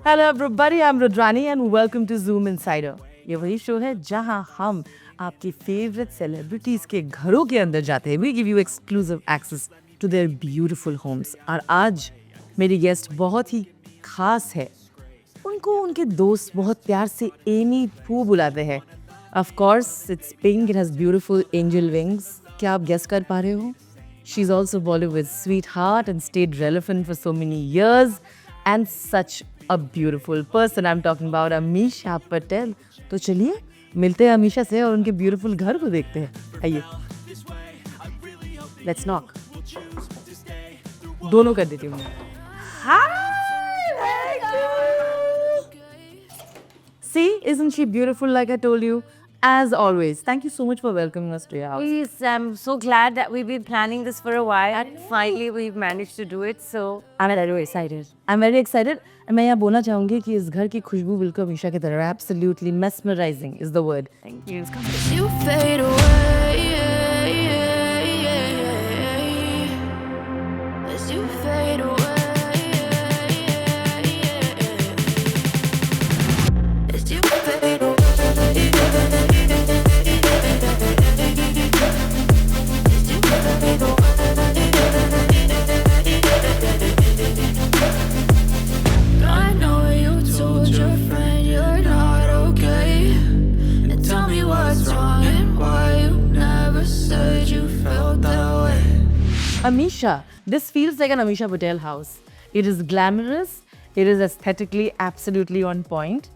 Hello everybody, I'm Rudrani and welcome to Zoom Insider. ये वही show है जहां हम आपकी फेवरेट सेलिब्रिटीज के घरों के अंदर जाते हैं. We give you exclusive access to their beautiful homes. और आज मेरी गेस्ट बहुत ही खास है. उनको उनके दोस्त बहुत प्यार से एमी पू बुलाते हैं. Of course, it's pink. It has beautiful angel wings. क्या आप गेस कर पा रहे हो? She's also Bollywood's sweetheart and stayed relevant for so many years. And such a beautiful person. I'm talking about Amisha Patel. तो चलिए मिलते हैं अमीशा से और उनके ब्यूटीफुल घर को देखते हैं. आइए. Let's knock. दोनों कर देती हूँ मैं. Hi, thank you. See, isn't she beautiful like I told you? As always, thank you so much for welcoming us to your house. Please, I'm so glad that we've been planning this for a while and finally we've managed to do it. So I'm very excited. I'm very excited. And मैं यहाँ बोलना चाहूँगी कि इस घर की खुशबू बिल्कुल अमीशा की तरह है. Absolutely mesmerizing is the word. thank you. You fade away as you fade away as you fade away as you fade away. I know you told your friend you're not okay, and tell me what's wrong and why you never said you felt that way. Amisha, this feels like an Amisha Patel house. It is glamorous, it is aesthetically absolutely on point,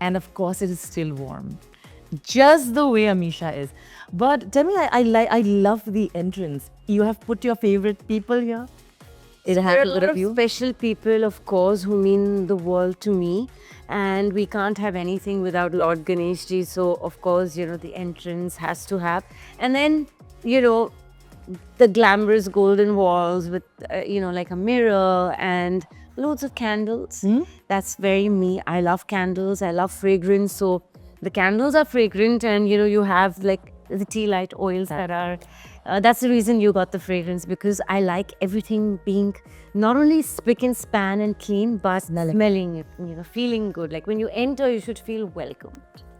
and of course it is still warm. Just the way Amisha is. But tell me, I love the entrance. You have put your favorite people here. It There are has a a lot lot of of you. special people, of course, who mean the world to me. And we can't have anything without Lord Ganesh ji. So, of course, the entrance has to have. And then, the glamorous golden walls with, like a mirror and loads of candles. That's very me. I love candles. I love fragrance. So, the candles are fragrant and, you have like the tea light oils that are that's the reason you got the fragrance, because I like everything being not only spick and span and clean, but smelling, feeling good. Like when you enter, you should feel welcome.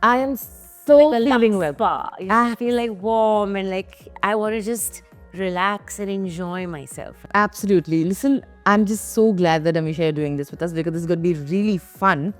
I am so Like a feeling lux well. spa. You should feel like warm and like I want to just relax and enjoy myself. Absolutely. Listen, I'm just so glad that Amisha you're doing this with us because this is going to be really fun.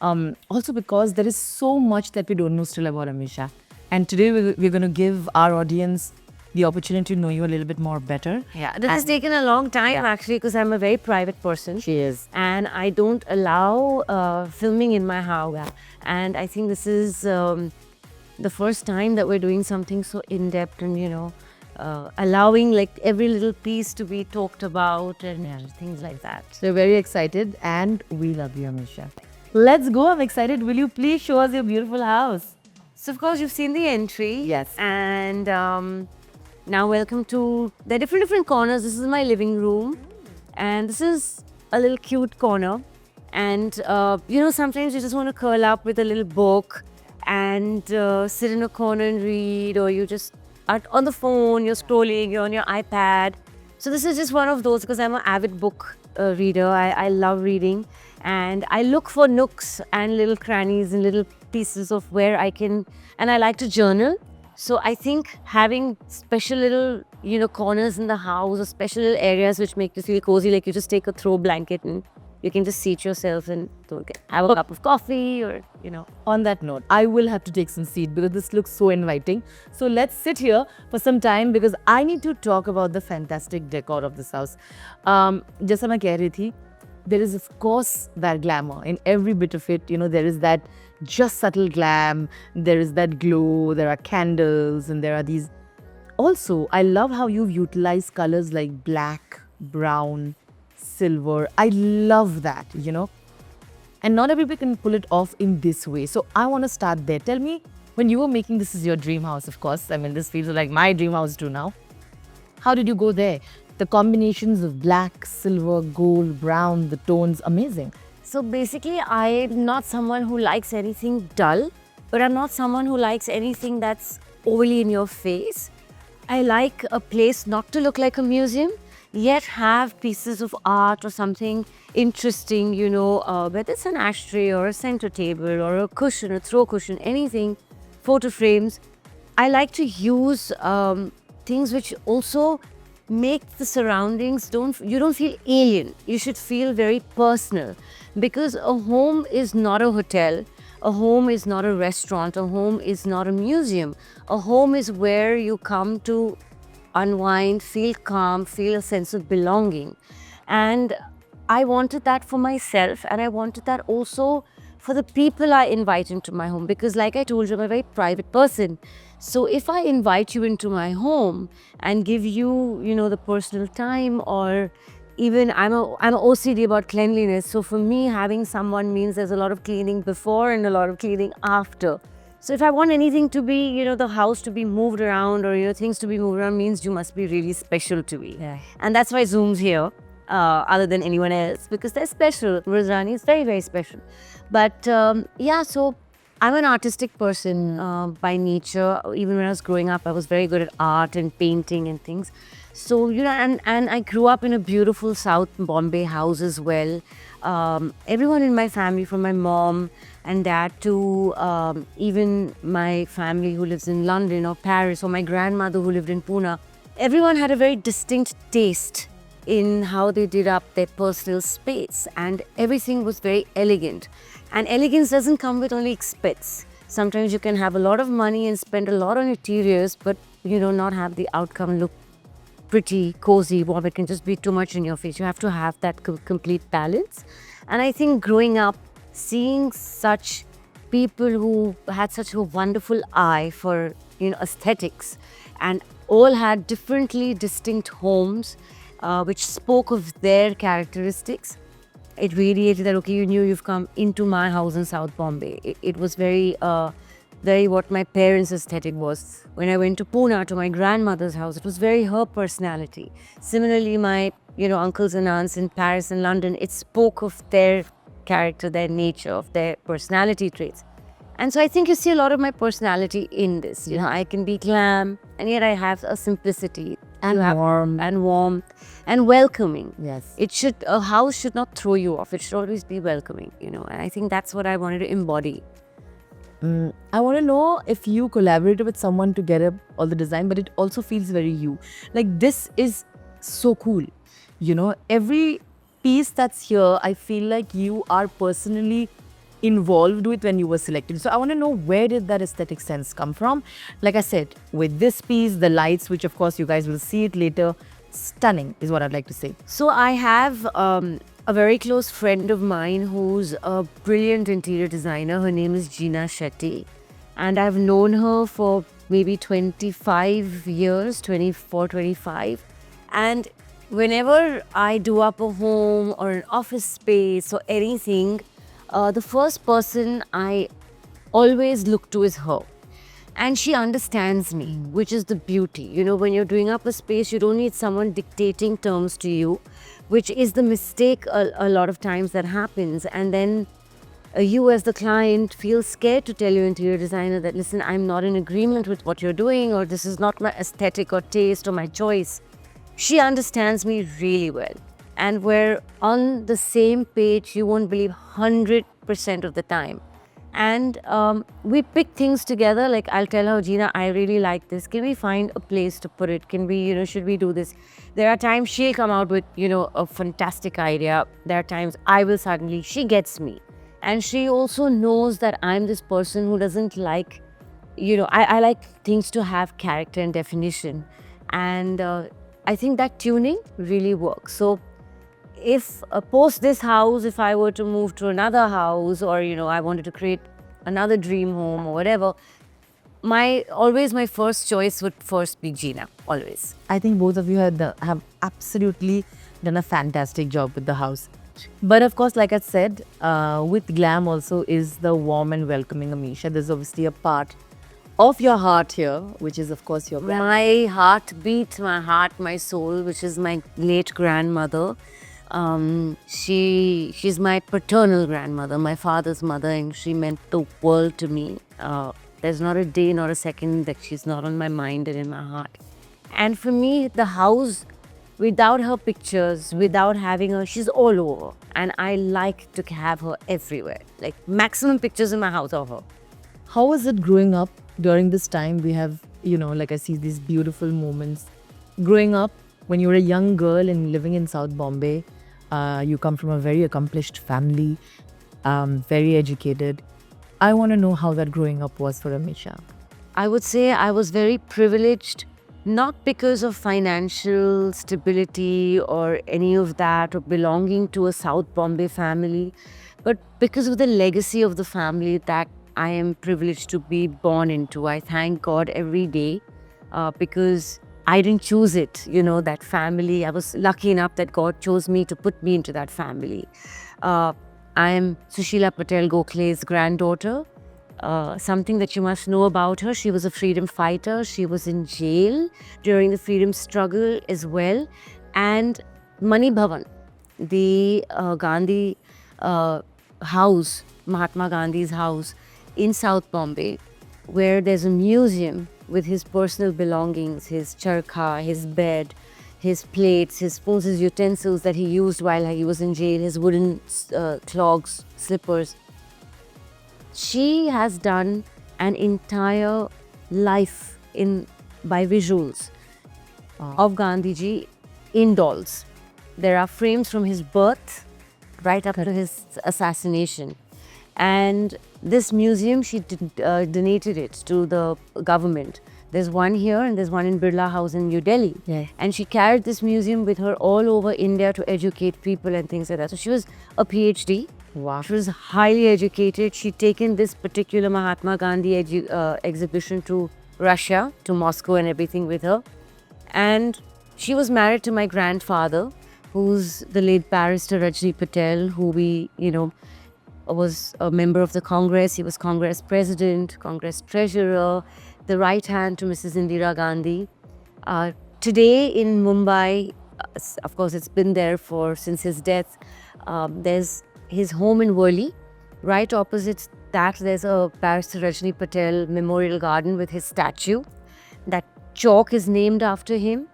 Also because there is so much that we don't know still about Amisha. And today we're going to give our audience the opportunity to know you a little bit more better. Yeah, this has taken a long time actually, because I'm a very private person. She is. And I don't allow filming in my house. And I think this is the first time that we're doing something so in-depth and, allowing like every little piece to be talked about and things like that. So we're very excited and we love you, Amisha. Let's go. I'm excited. Will you please show us your beautiful house? So, of course, you've seen the entry. Yes. And now welcome to the different corners. This is my living room. And this is a little cute corner. And, sometimes you just want to curl up with a little book and sit in a corner and read, or you just are on the phone, you're scrolling, you're on your iPad. So this is just one of those, because I'm an avid book reader. I love reading. And I look for nooks and little crannies and little pieces of where I can, and I like to journal. So I think having special little, corners in the house or special little areas which make you feel cozy, like you just take a throw blanket and you can just seat yourself and have a cup of coffee or. On that note, I will have to take some seat because this looks so inviting. So let's sit here for some time because I need to talk about the fantastic decor of this house. जैसा मैं कह रही थी, there is of course that glamour in every bit of it. There is that just subtle glam, there is that glow, there are candles, and there are these. Also, I love how you've utilized colors like black, brown, silver. I love that, And not everybody can pull it off in this way. So I want to start there. Tell me, when you were making this is your dream house, of course. I mean, this feels like my dream house too now. How did you go there? The combinations of black, silver, gold, brown, the tones, amazing. So basically, I'm not someone who likes anything dull, but I'm not someone who likes anything that's overly in your face. I like a place not to look like a museum yet have pieces of art or something interesting, whether it's an ashtray or a center table or a cushion, a throw cushion, anything, photo frames. I like to use things which also make the surroundings you don't feel alien. You should feel very personal, because a home is not a hotel. A home is not a restaurant. A home is not a museum. A home is where you come to unwind, feel calm, feel a sense of belonging. And I wanted that for myself, and I wanted that also for the people I invite into my home, because like I told you, I'm a very private person. So if I invite you into my home and give you, the personal time, or even I'm a OCD about cleanliness. So for me, having someone means there's a lot of cleaning before and a lot of cleaning after. So if I want anything to be, the house to be moved around, or, things to be moved around, means you must be really special to me. Yeah. And that's why Zoom's here, other than anyone else, because they're special. Rosrani is very, very special. But so I'm an artistic person by nature. Even when I was growing up, I was very good at art and painting and things. So, and I grew up in a beautiful South Bombay house as well. Everyone in my family, from my mom and dad to even my family who lives in London or Paris, or my grandmother who lived in Pune, everyone had a very distinct taste in how they did up their personal space, and everything was very elegant. And elegance doesn't come with only expense. Sometimes you can have a lot of money and spend a lot on interiors, but not have the outcome look pretty, cozy, warm. It can just be too much in your face. You have to have that complete balance. And I think growing up, seeing such people who had such a wonderful eye for aesthetics, and all had differently distinct homes which spoke of their characteristics, it radiated that, okay, you knew you've come into my house in South Bombay. It was very what my parents' aesthetic was. When I went to Pune, to my grandmother's house, it was very her personality. Similarly, my uncles and aunts in Paris and London, it spoke of their character, their nature, of their personality traits. And so I think you see a lot of my personality in this. I can be glam, and yet I have a simplicity And warm. and warmth and welcoming. Yes. A house should not throw you off. It should always be welcoming. And I think that's what I wanted to embody. I want to know if you collaborated with someone to get up all the design, but it also feels very you. Like, this is so cool. Every piece that's here, I feel like you are personally involved with when you were selected. So I want to know, where did that aesthetic sense come from? Like I said, with this piece, the lights, which of course you guys will see it later, stunning is what I'd like to say. So I have a very close friend of mine who's a brilliant interior designer. Her name is Gina Shetty. And I've known her for maybe 25 years, 24, 25. And whenever I do up a home or an office space or anything, the first person I always look to is her. And she understands me, which is the beauty. When you're doing up a space, you don't need someone dictating terms to you, which is the mistake a lot of times that happens. And then you as the client feel scared to tell your interior designer that, listen, I'm not in agreement with what you're doing, or this is not my aesthetic or taste or my choice. She understands me really well. And we're on the same page, you won't believe, 100% of the time. And we pick things together. Like, I'll tell her, Gina, I really like this. Can we find a place to put it? Can we, should we do this? There are times she'll come out with, a fantastic idea. There are times I will suddenly, she gets me. And she also knows that I'm this person who doesn't like, I like things to have character and definition. And I think that tuning really works. So if post this house, if I were to move to another house, or I wanted to create another dream home or whatever, my first choice would first be Gina, always. I think both of you have absolutely done a fantastic job with the house. But of course, like I said, with glam also is the warm and welcoming Amisha. There's obviously a part of your heart here, which is of course your My heartbeat, my heart, my soul, which is my late grandmother. She's my paternal grandmother, my father's mother, and she meant the world to me. There's not a day, not a second that she's not on my mind and in my heart. And for me, the house without her pictures, without having her, she's all over. And I like to have her everywhere. Like maximum pictures in my house of her. How was it growing up during this time? We have, like I see these beautiful moments. Growing up, when you were a young girl and living in South Bombay, you come from a very accomplished family, very educated. I want to know how that growing up was for Amisha. I would say I was very privileged, not because of financial stability or any of that, or belonging to a South Bombay family, but because of the legacy of the family that I am privileged to be born into. I thank God every day because I didn't choose it, that family. I was lucky enough that God chose me to put me into that family. I am Sushila Patel Gokhale's granddaughter. Something that you must know about her, she was a freedom fighter. She was in jail during the freedom struggle as well. And Mani Bhavan, the Gandhi house, Mahatma Gandhi's house in South Bombay, where there's a museum with his personal belongings, his charkha, his bed, his plates, his spoons, his utensils that he used while he was in jail, his wooden clogs, slippers. She has done an entire life by visuals of Gandhiji in dolls. There are frames from his birth right up to his assassination. And this museum, she donated it to the government. There's one here and there's one in Birla House in New Delhi. Yeah. And she carried this museum with her all over India to educate people and things like that. So she was a PhD. Wow. She was highly educated. She'd taken this particular Mahatma Gandhi exhibition to Russia, to Moscow and everything with her. And she was married to my grandfather, who's the late barrister Rajni Patel, who was a member of the Congress. He was Congress president, Congress treasurer, the right hand to Mrs. Indira Gandhi. Today in Mumbai, of course, it's been there since his death. There's his home in Worli. Right opposite that, there's a Barrister Rajni Patel Memorial Garden with his statue. That chalk is named after him.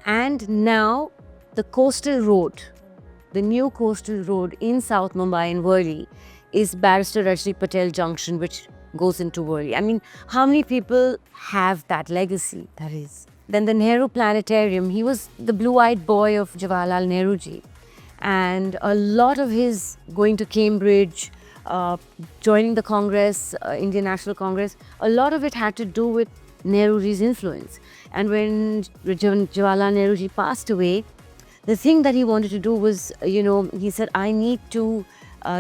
And now the coastal road, the new coastal road in South Mumbai in Worli is Barrister Rajni Patel Junction, which goes into Worli. I mean, how many people have that legacy? That is. Then the Nehru Planetarium, he was the blue-eyed boy of Jawaharlal Nehru ji. And a lot of his going to Cambridge, joining the Congress, Indian National Congress, a lot of it had to do with Nehruji's influence. And when Jawaharlal Nehru ji passed away, the thing that he wanted to do was, he said, I need to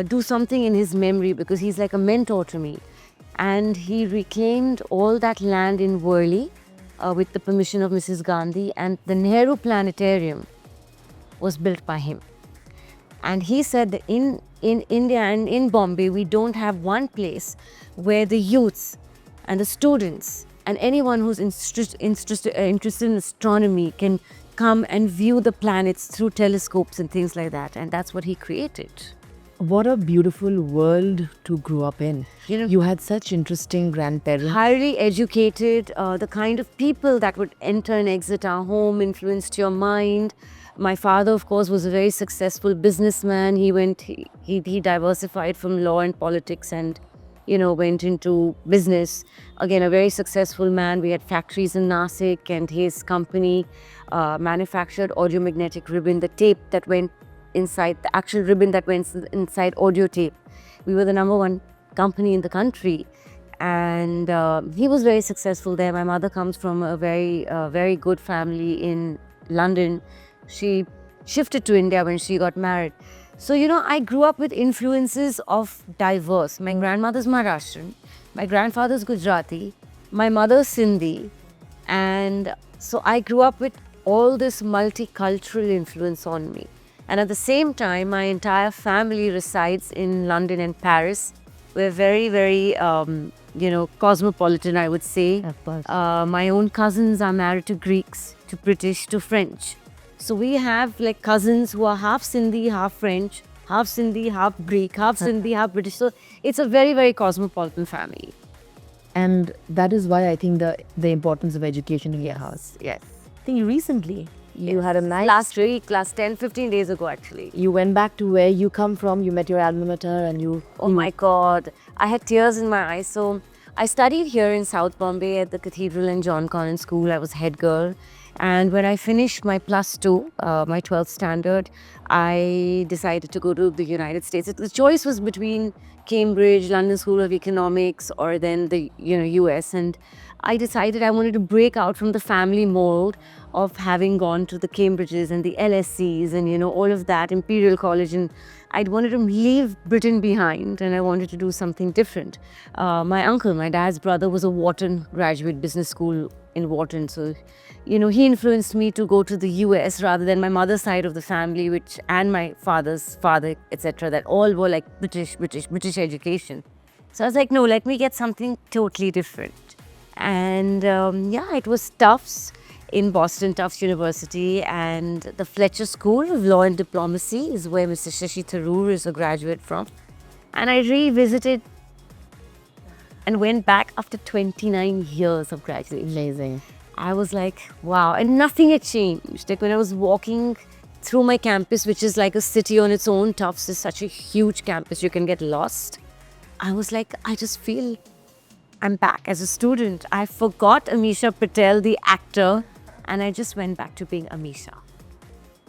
do something in his memory because he's like a mentor to me. And he reclaimed all that land in Worli with the permission of Mrs. Gandhi, and the Nehru Planetarium was built by him. And he said that in India and in Bombay, we don't have one place where the youths and the students and anyone who's interested in astronomy can come and view the planets through telescopes and things like that. And that's what he created. What a beautiful world to grow up in. You had such interesting grandparents. Highly educated, the kind of people that would enter and exit our home influenced your mind. My father, of course, was a very successful businessman. He diversified from law and politics and, went into business. Again, a very successful man. We had factories in Nasik, and his company manufactured audio-magnetic ribbon, the tape that went inside, the actual ribbon that went inside audio tape. We were the #1 company in the country. And he was very successful there. My mother comes from a very good family in London. She shifted to India when she got married. So, I grew up with influences of diverse. My grandmother's Maharashtrian, my grandfather's Gujarati, my mother's Sindhi. And so I grew up with all this multicultural influence on me. And at the same time, my entire family resides in London and Paris. We're very, cosmopolitan, I would say. Of course. My own cousins are married to Greeks, to British, to French. So we have like cousins who are half Sindhi, half French, half Sindhi, half Greek, half Sindhi, half British. So it's a very cosmopolitan family. And that is why I think the importance of education in your house. Yes. I think recently You had a nice Last week, last 10, 15 days ago actually. You went back to where you come from, you met your alma mater, and you. Oh my God, I had tears in my eyes. So I studied here in South Bombay at the Cathedral and John Connon School. I was head girl. And when I finished my +2, my 12th standard, I decided to go to the United States. The choice was between Cambridge, London School of Economics, or then the US. And I decided I wanted to break out from the family mold of having gone to the Cambridges and the LSEs and all of that, Imperial College, and I'd wanted to leave Britain behind and I wanted to do something different. My uncle, my dad's brother, was a Wharton graduate, business school in Wharton, so he influenced me to go to the US rather than my mother's side of the family, and my father's father, etc., that all were like British education. So I was like, no, let me get something totally different. And it was Tufts in Boston, Tufts University, and the Fletcher School of Law and Diplomacy is where Mr. Shashi Tharoor is a graduate from. And I revisited and went back after 29 years of graduation. Amazing. I was like, wow, and nothing had changed. Like when I was walking through my campus, which is like a city on its own, Tufts is such a huge campus, you can get lost. I was like, I just feel I'm back as a student. I forgot Amisha Patel, the actor, and I just went back to being Amisha.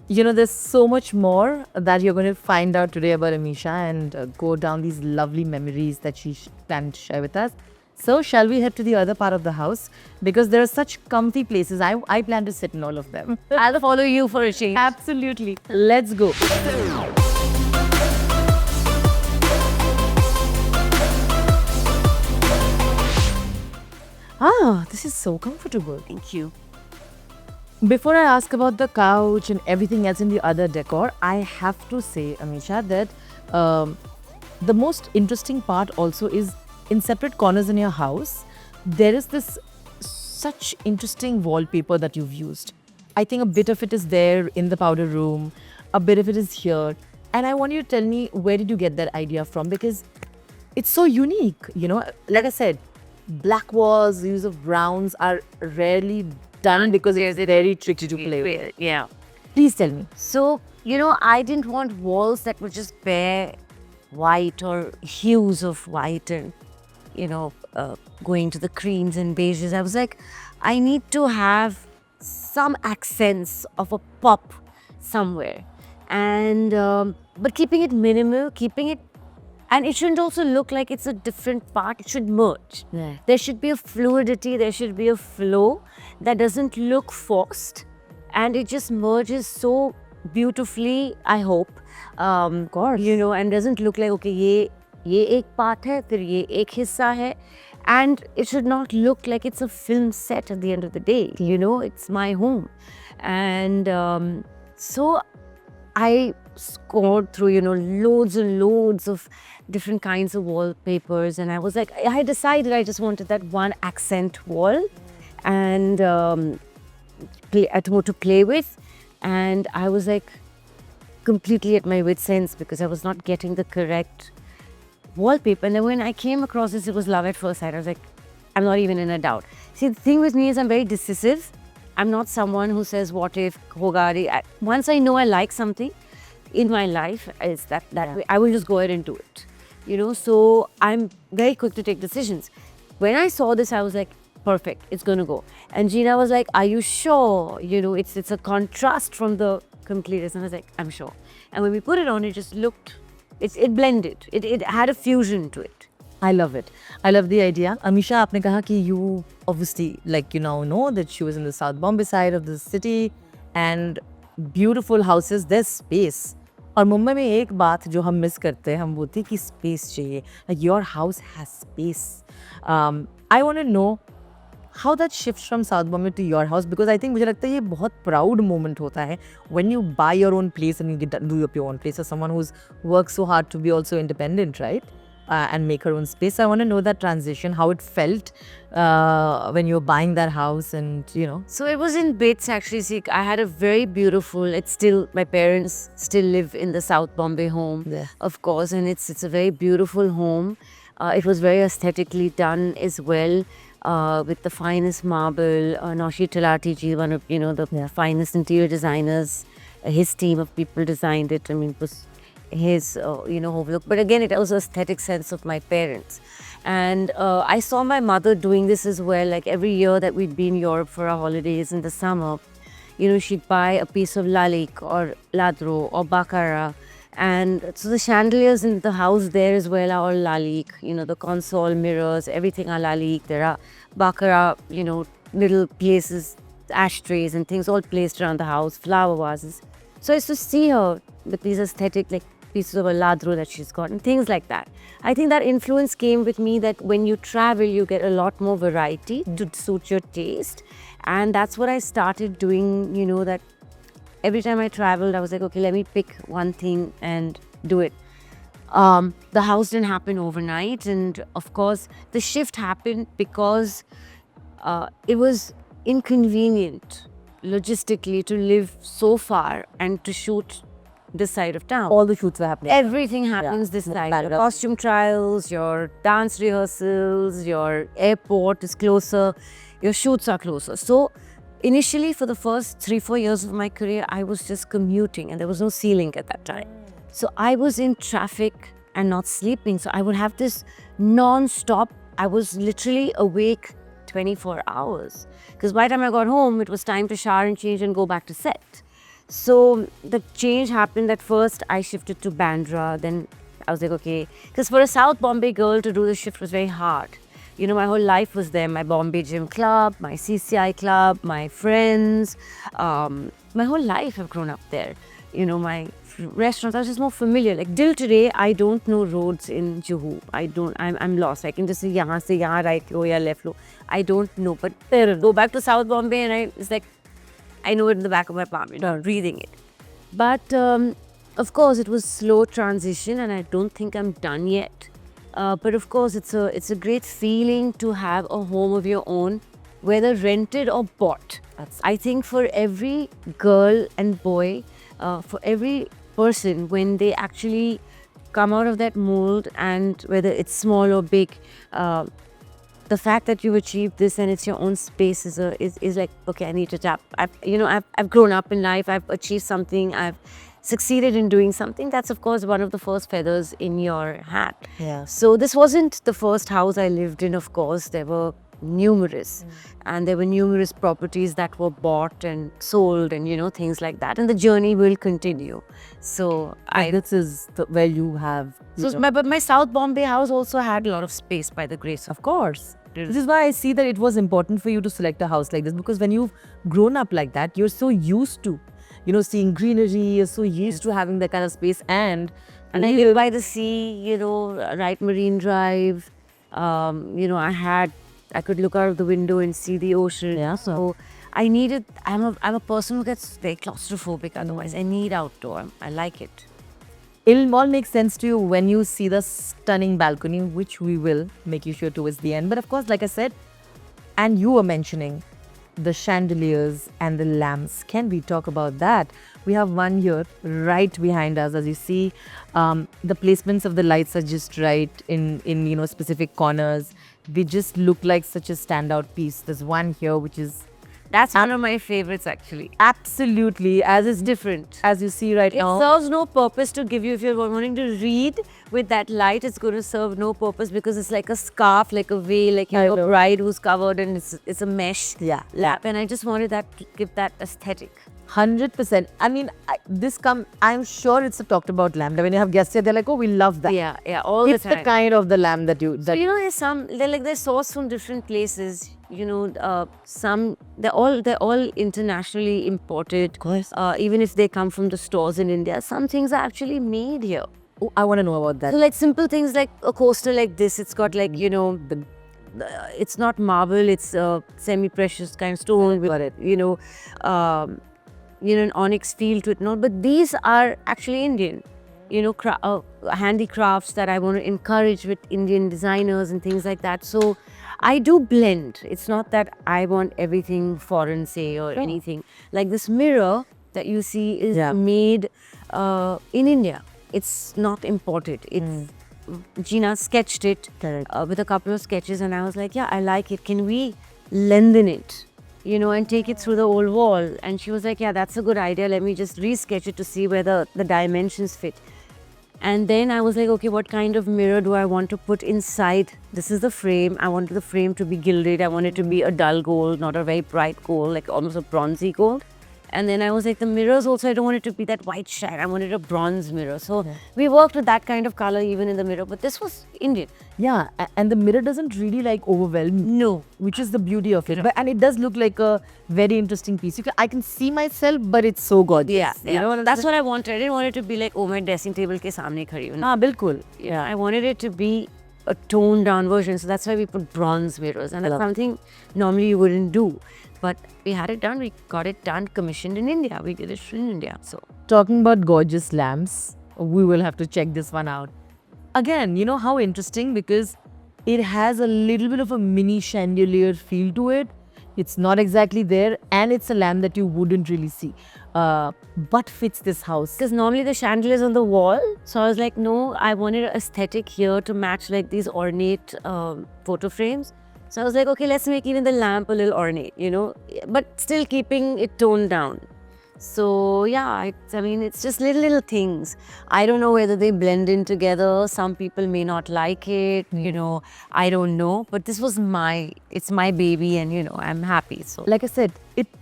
There's so much more that you're going to find out today about Amisha and go down these lovely memories that she planned to share with us. So, shall we head to the other part of the house? Because there are such comfy places. I plan to sit in all of them. I'll follow you for a change. Absolutely. Let's go. This is so comfortable. Thank you. Before I ask about the couch and everything else in the other decor, I have to say, Amisha, that the most interesting part also is in separate corners in your house, there is this such interesting wallpaper that you've used. I think a bit of it is there in the powder room, a bit of it is here. And I want you to tell me, where did you get that idea from? Because it's so unique, Like I said, black walls, use of browns are rarely done because it's very tricky to play with. Yeah. Please tell me. So, I didn't want walls that were just bare white or hues of white and, going to the creams and beiges. I was like, I need to have some accents of a pop somewhere. And, but keeping it minimal, and it shouldn't also look like it's a different part. It should merge. Yeah. There should be a fluidity, there should be a flow that doesn't look forced. And it just merges so beautifully, I hope. Of course. And doesn't look like, okay, ye ek part hai, fir ye ek hissa hai. And it should not look like it's a film set at the end of the day. It's my home. And so I scored through, loads and loads of different kinds of wallpapers. And I was like, I decided I just wanted that one accent wall and to play with. And I was like completely at my wit's ends because I was not getting the correct wallpaper. And then when I came across this, it was love at first sight. I was like, I'm not even in a doubt. See, the thing with me is I'm very decisive. I'm not someone who says, what if, hoga. Once I know I like something in my life, is that way, I will just go ahead and do it. So I'm very quick to take decisions. When I saw this, I was like, perfect, it's going to go. And Gina was like, are you sure? It's a contrast from the completeness. And I was like, I'm sure. And when we put it on, it just looked, it blended. It had a fusion to it. I love it. I love the idea. Amisha, आपने कहा कि you obviously, you now know that she was in the South Bombay side of the city and beautiful houses, there's space. और मुंबई में एक बात जो हम miss करते हैं हम वो थी कि space चाहिए. Like your house has space. I want to know how that shifts from South Bombay to your house because I think मुझे लगता है ये बहुत proud moment होता है when you buy your own place and you do up your own place as someone who's worked so hard to be also independent, right? And make her own space. I want to know that transition, how it felt when you were buying that house and, So it was in bits actually. See, I had a very beautiful, my parents still live in the South Bombay home, Yeah. of course, and it's a very beautiful home. It was very aesthetically done as well. with the finest marble. Naushad Talati ji, one of the finest interior designers. His team of people designed it. I mean, it was his home look. But again, it was aesthetic sense of my parents. And I saw my mother doing this as well. Like every year that we'd be in Europe for our holidays in the summer, she'd buy a piece of lalik or ladro or baccarat. And so the chandeliers in the house there as well are all lalik. The console mirrors, everything are lalik. There are baccarat, little places, ashtrays and things all placed around the house, flower vases. So I used to see her with these aesthetic, like pieces of a ladro that she's got and things like that. I think that influence came with me that when you travel, you get a lot more variety to suit your taste. And that's what I started doing, that every time I traveled, I was like, okay, let me pick one thing and do it. The house didn't happen overnight. And of course, the shift happened because it was inconvenient logistically to live so far and to shoot this side of town. All the shoots were happening. Everything happens this side. Your costume trials, your dance rehearsals, your airport is closer, your shoots are closer. So initially, for the first 3-4 years of my career, I was just commuting and there was no ceiling at that time. So I was in traffic and not sleeping. So I would have this non-stop, I was literally awake 24 hours. Because by the time I got home, it was time to shower and change and go back to set. So the change happened that first I shifted to Bandra. Then I was like, okay, because for a South Bombay girl to do the shift was very hard. My whole life was there. My Bombay Gym Club, my CCI club, my friends. My whole life I've grown up there. My restaurants, I was just more familiar. Like till today, I don't know roads in Juhu. I'm lost. I can just say, yahan se yahan, right lo, ya left lo. I don't know. But go back to South Bombay and it's like, I know it in the back of my palm, reading it. But of course, it was slow transition and I don't think I'm done yet. But of course, it's a great feeling to have a home of your own, whether rented or bought. I think for every girl and boy, for every person, when they actually come out of that mold, and whether it's small or big, the fact that you've achieved this and it's your own space is like, okay, I need to tap. I've grown up in life. I've achieved something. I've succeeded in doing something. That's of course one of the first feathers in your hat. Yeah. So this wasn't the first house I lived in. Of course, there were numerous, and there were numerous properties that were bought and sold, and things like that. And the journey will continue. So This is where you have. but my South Bombay house also had a lot of space by the grace of Of course. This is why I see that it was important for you to select a house like this, because when you've grown up like that, you're so used to, seeing greenery, you're so used to having that kind of space. And I live by the sea, right Marine Drive. I could look out of the window and see the ocean. Yeah. So I'm a person who gets very claustrophobic otherwise. I need outdoor. I like it. it'll all make sense to you when you see the stunning balcony, which we will make you sure towards the end. But of course, like I said, and you were mentioning the chandeliers and the lamps. Can we talk about that? We have one here right behind us. As you see, the placements of the lights are just right in specific corners. They just look like such a standout piece. There's one here which is That's one of my favorites actually. absolutely as is Different. as you see right It now. serves no purpose to give you, if you're wanting to read with that light, it's going to serve no purpose because it's like a scarf, like a veil, like I a know. bride who's covered and it's a mesh Yeah. lap. And I just wanted that to give that aesthetic. 100%. I mean, I'm sure it's a talked about lamp. When you have guests here, they're like, oh, we love that. Yeah, all It's the the time. kind of the lamp that you. So, That they're sourced from different places. They're all internationally imported. Of course. Even if they come from the stores in India, some things are actually made here. Oh, I want to know about that. So like simple things like a coaster like this, it's got like, it's not marble, it's a semi-precious kind of stone with, Got it. An onyx feel to it. No, but these are actually Indian, handicrafts that I want to encourage with Indian designers and things like that. So I do blend. It's not that I want everything foreign, say, or anything. Like this mirror that you see is Yeah. made in India. It's not imported. It's Gina sketched it with a couple of sketches, and I was like, yeah, I like it. Can we lengthen it, and take it through the old wall? And she was like, yeah, that's a good idea. Let me just resketch it to see where the dimensions fit. And then I was like, okay, what kind of mirror do I want to put inside? This is the frame. I wanted the frame to be gilded. I want it to be a dull gold, not a very bright gold, like almost a bronzy gold. And then I was like, the mirrors also, I don't want it to be that white shine. I wanted a bronze mirror. So we worked with that kind of color even in the mirror. But this was Indian. Yeah, and the mirror doesn't really like overwhelm you, No. which is the beauty of it. And it does look like a very interesting piece. I can see myself, but it's so gorgeous. Yeah. That's what I wanted. I didn't want it to be like, oh, my dressing table ke samne khadi hu. हाँ बिल्कुल. Yeah, I wanted it to be a toned down version. So that's why we put bronze mirrors. And that's something normally you wouldn't do. But we had it done. We got it done, commissioned in India. We did it in India. So Talking about gorgeous lamps, we will have to check this one out. Again, you know how interesting, because it has a little bit of a mini chandelier feel to it. It's not exactly there, and it's a lamp that you wouldn't really see, but fits this house. because normally the chandelier is on the wall. So I was like, no, I wanted an aesthetic here to match like these ornate photo frames. So I was like, okay, let's make even the lamp a little ornate, but still keeping it toned down. So yeah, I mean, it's just little things. I don't know whether they blend in together. Some people may not like it, I don't know. But this was it's my baby, and I'm happy. So Like I said,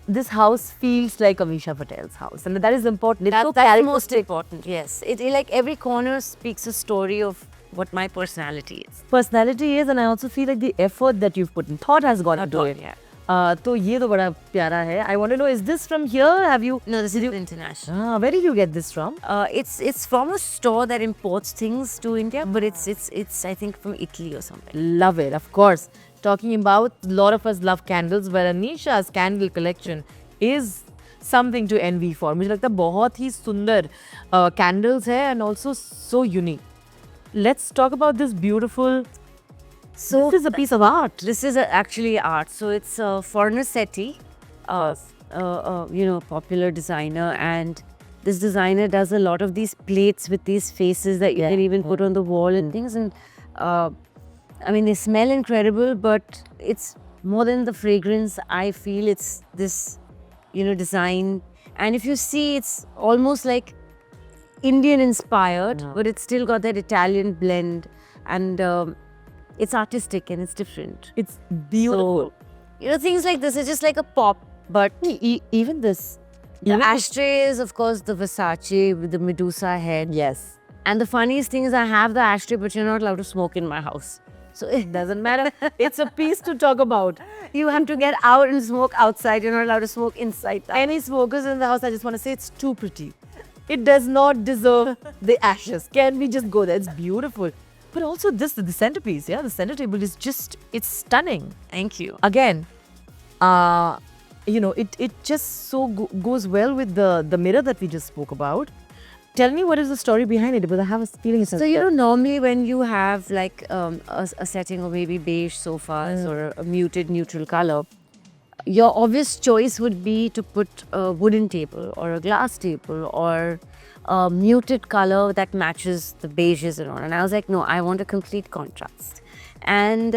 this house feels like Amisha Patel's house, and that is important. It's so that's most important. Yes, it like every corner speaks a story of what my personality is. personality is, and I also feel like the effort that you've put in, thought has gone into it. Yeah. तो ये तो बड़ा प्यारा है. I want to know, is this from here? Have you? No, this is international. Where did you get this from? It's from a store that imports things to India, but it's I think from Italy or something. Love it, of course. Talking about, a lot of us love candles, where Anisha's candle collection is something to envy for. मुझे लगता है बहुत ही सुंदर candles है, and also so unique. Let's talk about this beautiful. So This is a piece of art. this is actually art. So it's Fornasetti, popular designer, and this designer does a lot of these plates with these faces that you can even put on the wall and things. And I mean, they smell incredible, but it's more than the fragrance. I feel it's this, design. And if you see, it's almost like Indian inspired, but it's still got that Italian blend, and it's artistic and it's different. It's beautiful. So, things like this is just like a pop, but Even this. the ashtray is, of course, the Versace with the Medusa head. Yes. And the funniest thing is I have the ashtray, but you're not allowed to smoke in my house. So it Doesn't matter. It's a piece to talk about. you have to get out and smoke outside. You're not allowed to smoke inside. Any smokers in the house, I just want to say it's too pretty. It does not deserve the ashes. Can we just go there? It's beautiful. But also this, the centerpiece, the center table is just, it's stunning. Thank you. Again, it just so goes well with the mirror that we just spoke about. Tell me, what is the story behind it? Because I have a feeling it's So, normally when you have like a setting of maybe beige sofas or a muted neutral color, your obvious choice would be to put a wooden table or a glass table or a muted color that matches the beiges and all. And I was like, no, I want a complete contrast. And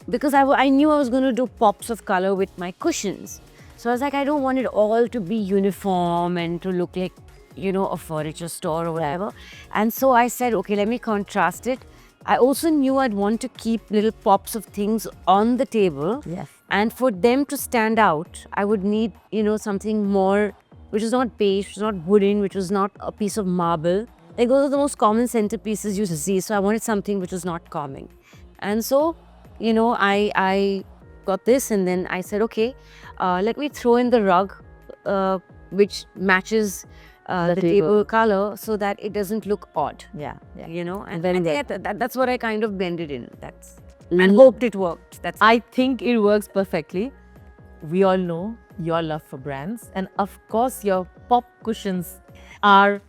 because I knew I was going to do pops of color with my cushions. So I was like, I don't want it all to be uniform and to look like, a furniture store or whatever. And so I said, okay, let me contrast it. I also knew I'd want to keep little pops of things on the table. Yes. And for them to stand out, I would need, something more, which is not beige, which is not wooden, which was not a piece of marble. Like those are the most common centerpieces you see. So I wanted something which was not common. And so, I got this, and then I said, okay, let me throw in the rug, which matches the table color so that it doesn't look odd. Yeah. And then that's what I kind of blended in. And hoped it worked. I think it works perfectly. We all know your love for brands, and of course your pop cushions are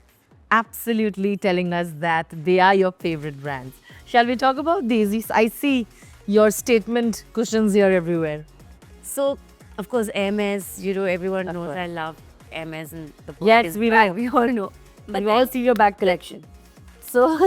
absolutely telling us that they are your favorite brands. Shall we talk about these? I see your statement cushions here everywhere. So, of course, Hermes, everyone knows I love Hermes, and the book Yes, is we back. know. We all know. But We all see your bag collection. So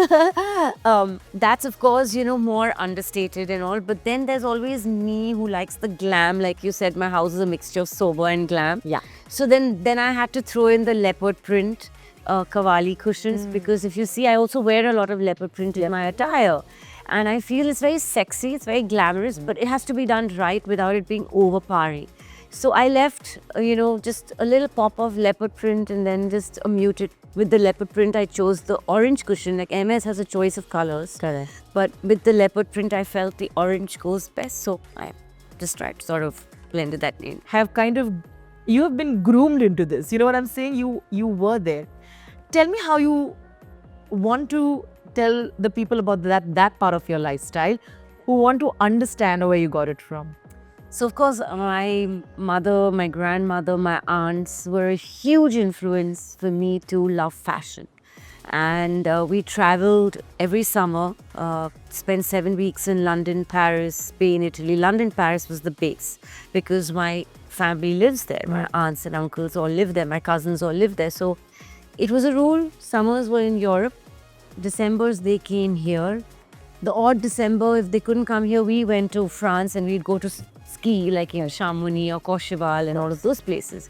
that's of course, more understated and all. But then there's always me who likes the glam. Like you said, my house is a mixture of sober and glam. Yeah. So then I had to throw in the leopard print Kavali cushions because if you see, I also wear a lot of leopard print in my attire. And I feel it's very sexy, it's very glamorous, but it has to be done right without it being overpowering. So I left, just a little pop of leopard print and then just a muted. With the leopard print, I chose the orange cushion. Like MS has a choice of colors. Correct. But with the leopard print, I felt the orange goes best. So I just tried to sort of blended that in. You have been groomed into this. You know what I'm saying? You were there. Tell me how you want to tell the people about that part of your lifestyle who want to understand where you got it from. So of course, my mother, my grandmother, my aunts were a huge influence for me to love fashion. And we traveled every summer, spent 7 weeks in London, Paris, Spain, Italy. London, Paris was the base because my family lives there. My aunts and uncles all live there. My cousins all live there. So it was a rule. Summers were in Europe. Decembers, they came here. The odd December, if they couldn't come here, we went to France and we'd go to ski like Chamonix or Courchevel and all of those places.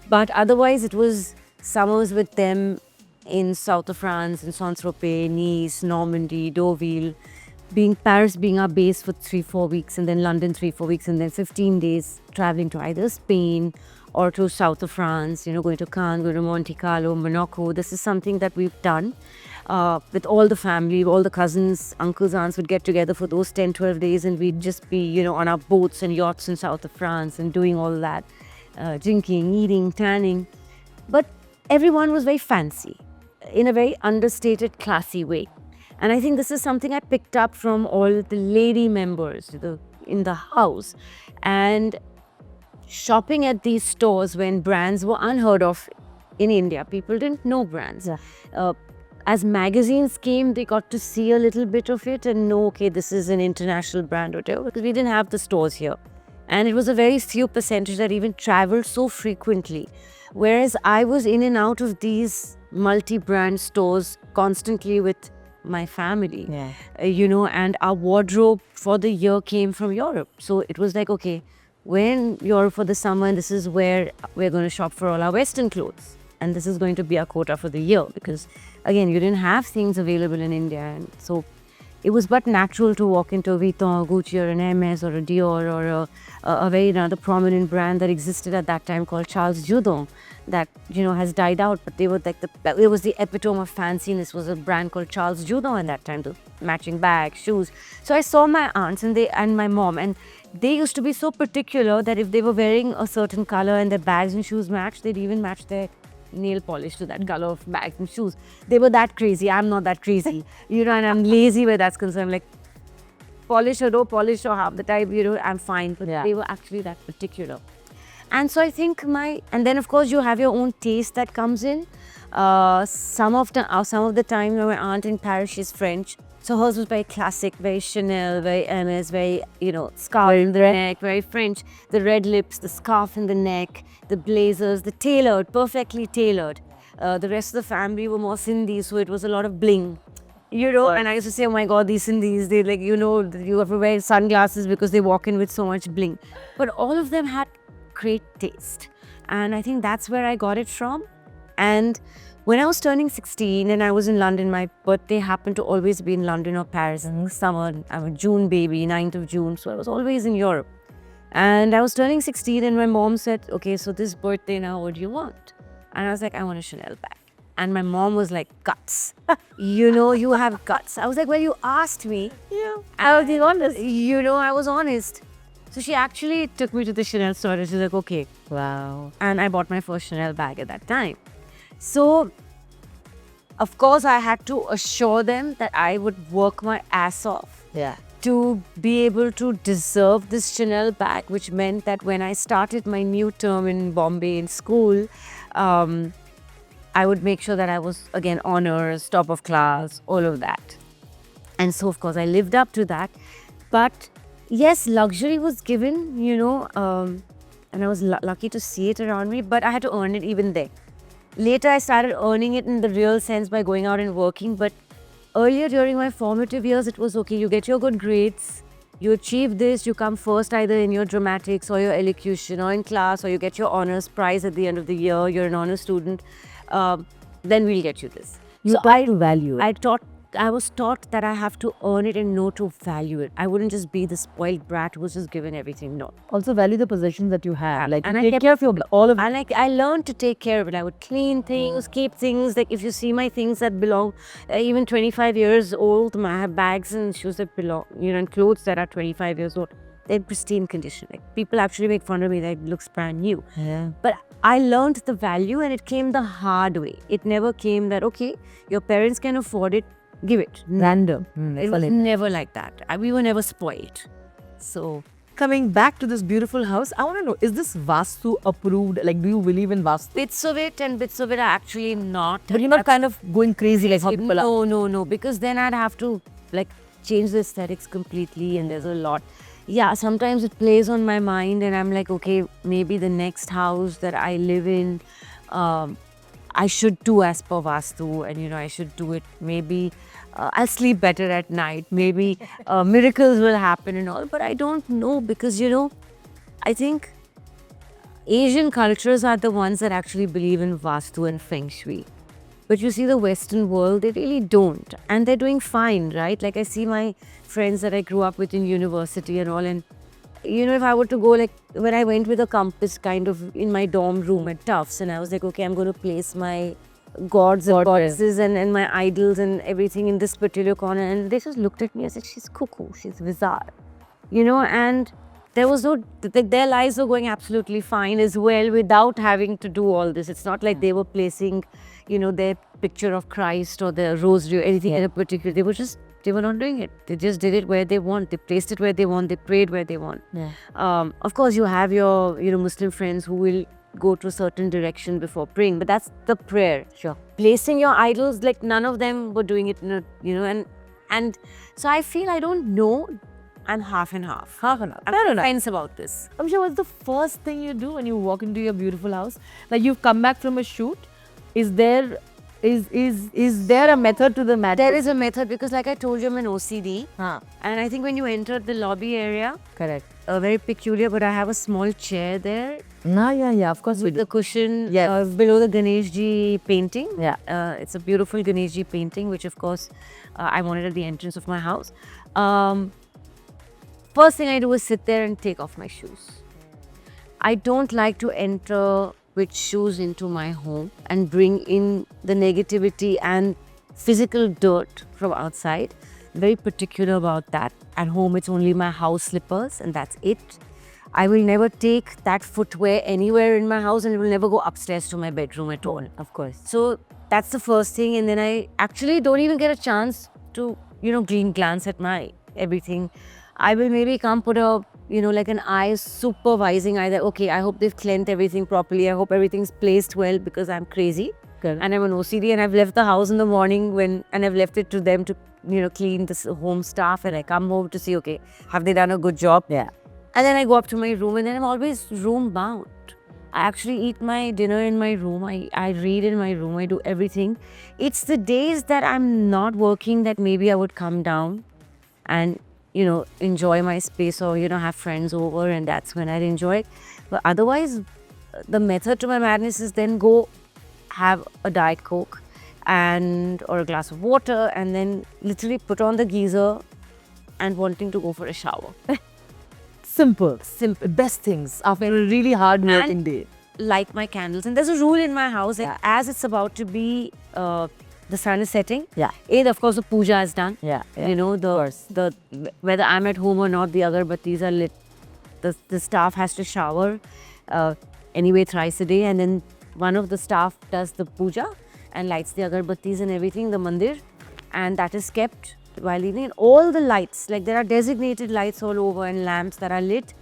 But otherwise, it was summers with them in south of France, in Saint-Tropez, Nice, Normandy, Deauville. Paris being our base for 3-4 weeks, and then London 3-4 weeks, and then 15 days traveling to either Spain or to south of France, going to Cannes, going to Monte Carlo, Monaco. This is something that we've done with all the family, all the cousins, uncles, aunts would get together for those 10-12 days, and we'd just be, on our boats and yachts in south of France and doing all that, drinking, eating, tanning. But everyone was very fancy in a very understated, classy way. And I think this is something I picked up from all the lady members in the house. And shopping at these stores when brands were unheard of in India, people didn't know brands. Yeah. As magazines came, they got to see a little bit of it and know, okay, this is an international brand or whatever, because we didn't have the stores here. And it was a very few percentage that even traveled so frequently. Whereas I was in and out of these multi-brand stores constantly with my family, and our wardrobe for the year came from Europe. So it was like, okay, we're in Europe for the summer and this is where we're going to shop for all our Western clothes. And this is going to be our quota for the year because, again, you didn't have things available in India. And so it was but natural to walk into a Vuitton, Gucci or an Hermes or a Dior or a very another prominent brand that existed at that time called Charles Jourdan that, has died out. But they were like it was the epitome of fanciness, was a brand called Charles Jourdan at that time, the matching bags, shoes. So I saw my aunts and my mom, and they used to be so particular that if they were wearing a certain color and their bags and shoes matched, they'd even match their nail polish to that color of bags and shoes. They were that crazy. I'm not that crazy, and I'm lazy where that's concerned. Like, polish or no polish or half the time, I'm fine. But they were actually that particular. And so I think and then of course you have your own taste that comes in. Some of the time, my aunt in Paris, she's French. So hers was very classic, very Chanel, very Hermes, very, scarf in the neck, very French. The red lips, the scarf in the neck, the blazers, the tailored, perfectly tailored. The rest of the family were more Sindhis, so it was a lot of bling. And I used to say, oh my God, these Sindhis, they like, you have to wear sunglasses because they walk in with so much bling. But all of them had great taste. And I think that's where I got it from. And when I was turning 16 and I was in London, my birthday happened to always be in London or Paris in summer. I'm a June baby, 9th of June, so I was always in Europe. And I was turning 16 and my mom said, okay, so this birthday now, what do you want? And I was like, I want a Chanel bag. And my mom was like, guts. You have guts. I was like, well, you asked me. Yeah. I was honest. I was honest. So she actually took me to the Chanel store and she's like, okay. Wow. And I bought my first Chanel bag at that time. So, of course, I had to assure them that I would work my ass off to be able to deserve this Chanel bag, which meant that when I started my new term in Bombay in school, I would make sure that I was, again, honors, top of class, all of that. And so, of course, I lived up to that. But yes, luxury was given, and I was lucky to see it around me, but I had to earn it even there. Later, I started earning it in the real sense by going out and working, but earlier during my formative years, it was okay, you get your good grades, you achieve this, you come first either in your dramatics or your elocution or in class, or you get your honors prize at the end of the year, you're an honor student, then we'll get you this. You try to value it. I was taught that I have to earn it and know to value it. I wouldn't just be the spoiled brat who was just given everything. No. Also value the possessions that you have. Like And you I take kept- care of your all of And I learned to take care of it. I would clean things, keep things. Like if you see my things that belong, even 25 years old, I have bags and shoes that belong, and clothes that are 25 years old. They're in pristine condition. Like people actually make fun of me that it looks brand new. Yeah. But I learned the value, and it came the hard way. It never came that, okay, your parents can afford it, give it. Random. It was never like that. We were never spoiled. So, Coming back to this beautiful house, I want to know, is this Vastu approved? Like, do you believe in Vastu? bits of it and bits of it are actually not. But you're not kind of going crazy like how people are. No, because then I'd have to like change the aesthetics completely, and there's a lot. Yeah, sometimes it plays on my mind, and I'm like, okay, maybe the next house that I live in, I should do as per Vastu, and I should do it. Maybe I'll sleep better at night. Maybe miracles will happen and all, but I don't know because I think Asian cultures are the ones that actually believe in Vastu and Feng Shui. But you see the Western world, they really don't. And they're doing fine, right? Like I see my friends that I grew up with in university and all. And, if I were to go, like when I went with a compass kind of in my dorm room at Tufts, and I was like, okay, I'm going to place my gods and goddesses and my idols and everything in this particular corner. And they just looked at me and said, she's cuckoo, she's bizarre. And there was no, their lives were going absolutely fine as well without having to do all this. It's not like they were placing, their picture of Christ or their rosary or anything in a particular. They were not doing it. They just did it where they want. They placed it where they want. They prayed where they want. Yeah. Of course, you have your, Muslim friends who will go to a certain direction before praying, but that's the prayer. Sure. Placing your idols, like none of them were doing it, and so I feel I don't know. I'm half and half. Half an hour. I'm Fair enough. fence about this. I'm sure what's the first thing you do when you walk into your beautiful house? Like you've come back from a shoot. Is there a method to the madness? There is a method because, like I told you, I'm an OCD, Huh. and I think when you enter the lobby area, Correct. very peculiar. But I have a small chair there Yeah. Of course we with do. the cushion Yes. below the Ganesh Ji painting. Yeah. It's a beautiful Ganesh Ji painting, which of course I wanted at the entrance of my house. First thing I do is sit there and take off my shoes. I don't like to enter with shoes into my home and bring in the negativity and physical dirt from outside. Very particular about that. At home, it's only my house slippers and that's it. I will never take that footwear anywhere in my house, and it will never go upstairs to my bedroom at all. Of course. So that's the first thing, and then I actually don't even get a chance to, glance at my everything. I will maybe come put a, like an eye supervising either, okay, I hope they've cleansed everything properly. I hope everything's placed well because I'm crazy. Correct. And I'm an OCD, and I've left the house in the morning and I've left it to them to, clean the home staff, and I come home to see, okay, have they done a good job? Yeah. And then I go up to my room, and then I'm always room bound. I actually eat my dinner in my room. I read in my room. I do everything. It's the days that I'm not working that maybe I would come down and, enjoy my space or, have friends over, and that's when I'd enjoy it. But otherwise, the method to my madness is then go have a Diet Coke or a glass of water, and then literally put on the geyser and wanting to go for a shower. Simple. Best things after a really hard working And- day. Light my candles, and there's a rule in my house that as it's about to be the sun is setting, Yeah. of course the puja is done. Yeah. The whether I'm at home or not, the agarbattis are lit. The staff has to shower anyway thrice a day, and then one of the staff does the puja and lights the agarbattis and everything, the mandir, and that is kept while evening. And all the lights, like there are designated lights all over and lamps that are lit.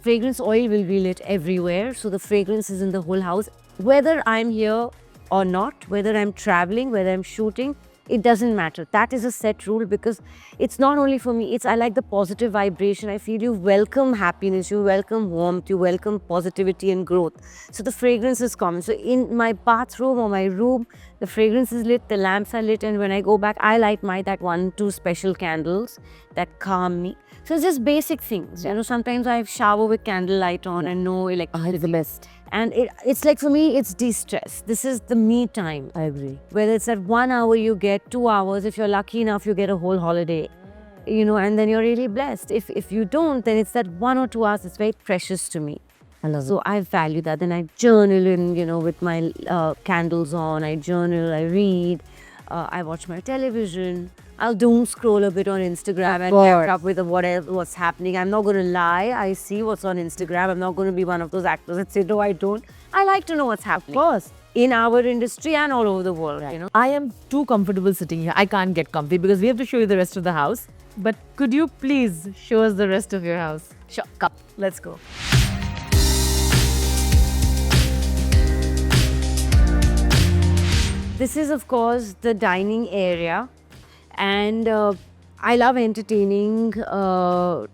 Fragrance oil will be lit everywhere, so the fragrance is in the whole house. Whether I'm here or not, whether I'm traveling, whether I'm shooting, it doesn't matter. That is a set rule because it's not only for me, I like the positive vibration. I feel you welcome happiness, you welcome warmth, you welcome positivity and growth. So the fragrance is common. So in my bathroom or my room, the fragrance is lit, the lamps are lit, and when I go back, I light that 1-2 special candles that calm me. So it's just basic things. Sometimes I shower with candlelight on and no electricity. It's the best. And it's like, for me, it's de-stress. This is the me time. I agree. Whether it's that 1 hour you get, 2 hours, if you're lucky enough, you get a whole holiday, and then you're really blessed. If you don't, then it's that 1 or 2 hours, it's very precious to me. I love So I value that. Then I journal with my candles on. I journal, I read, I watch my television. I'll doom scroll a bit on Instagram and catch up with what's happening. I'm not going to lie. I see what's on Instagram. I'm not going to be one of those actors that say, no, I don't. I like to know what's happening. Of course. In our industry and all over the world, I am too comfortable sitting here. I can't get comfy because we have to show you the rest of the house. But could you please show us the rest of your house? Sure, come. Let's go. This is, of course, the dining area. And I love entertaining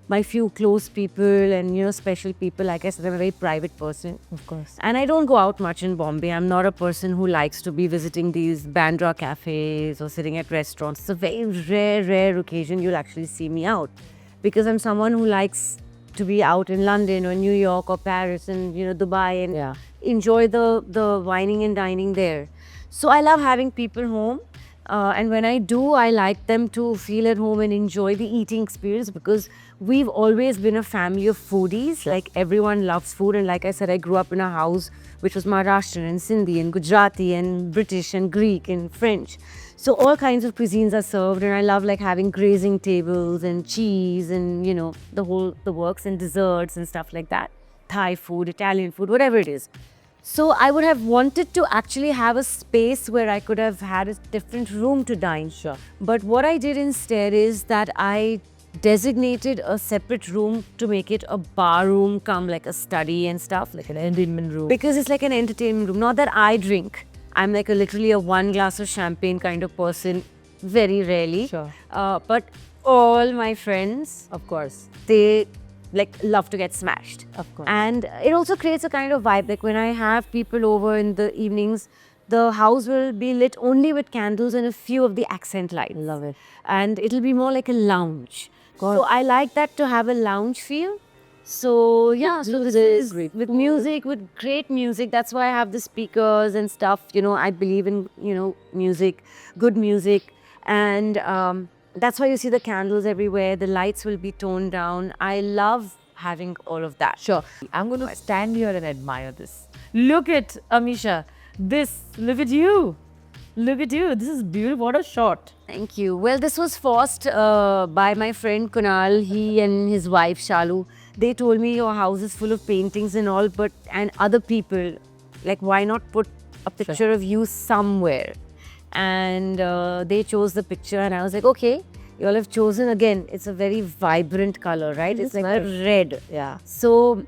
my few close people and, special people. Like I said, I'm a very private person. Of course. And I don't go out much in Bombay. I'm not a person who likes to be visiting these Bandra cafes or sitting at restaurants. It's a very rare occasion you'll actually see me out. Because I'm someone who likes to be out in London or New York or Paris and, Dubai and enjoy the wining and dining there. So I love having people home. And when I do, I like them to feel at home and enjoy the eating experience because we've always been a family of foodies. Like, everyone loves food. And like I said, I grew up in a house which was Maharashtrian and Sindhi and Gujarati and British and Greek and French. So all kinds of cuisines are served. And I love having grazing tables and cheese and, the works and desserts and stuff like that. Thai food, Italian food, whatever it is. So I would have wanted to actually have a space where I could have had a different room to dine. Sure. But what I did instead is that I designated a separate room to make it a bar room, come like a study and stuff. Like an entertainment room. Because it's like an entertainment room. Not that I drink. I'm like literally a 1 glass of champagne kind of person, very rarely. Sure. But all my friends, Of course. they love to get smashed. Of course. And it also creates a kind of vibe. Like, when I have people over in the evenings, the house will be lit only with candles and a few of the accent lights. Love it. And it'll be more like a lounge. So I like that, to have a lounge feel. So yeah, so this is with music, with great music. That's why I have the speakers and stuff. I believe in, music, good music. And that's why you see the candles everywhere. The lights will be toned down. I love having all of that. Sure. I'm going to stand here and admire this. Look at Amisha. Look at you. Look at you. This is beautiful. What a shot. Thank you. Well, this was forced by my friend Kunal. He and his wife Shalu. They told me, your house is full of paintings and all, and other people, like, why not put a picture of you somewhere? And they chose the picture, and I was like, okay, you all have chosen. Again, it's a very vibrant color, right? It's like red. Yeah. So,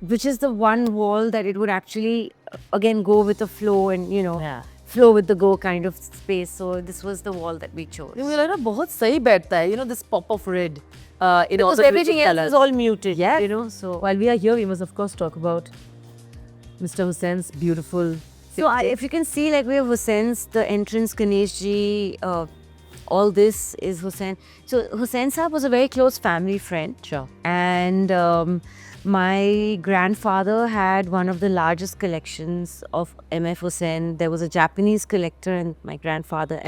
which is the one wall that it would actually, again, go with the flow and, flow with the go kind of space. So this was the wall that we chose. मुझे लग रहा है बहुत सही बैठता है, this pop of red. In all Because the everything else colors. is all muted, Yeah. so... While we are here, we must of course talk about Mr. Hussein's beautiful. So if you can see, like, we have Hussein's, the entrance, Ganesh ji, all this is Hussein. So Hussein Saab was a very close family friend. Sure. And my grandfather had one of the largest collections of M.F. Hussain. There was a Japanese collector, and my grandfather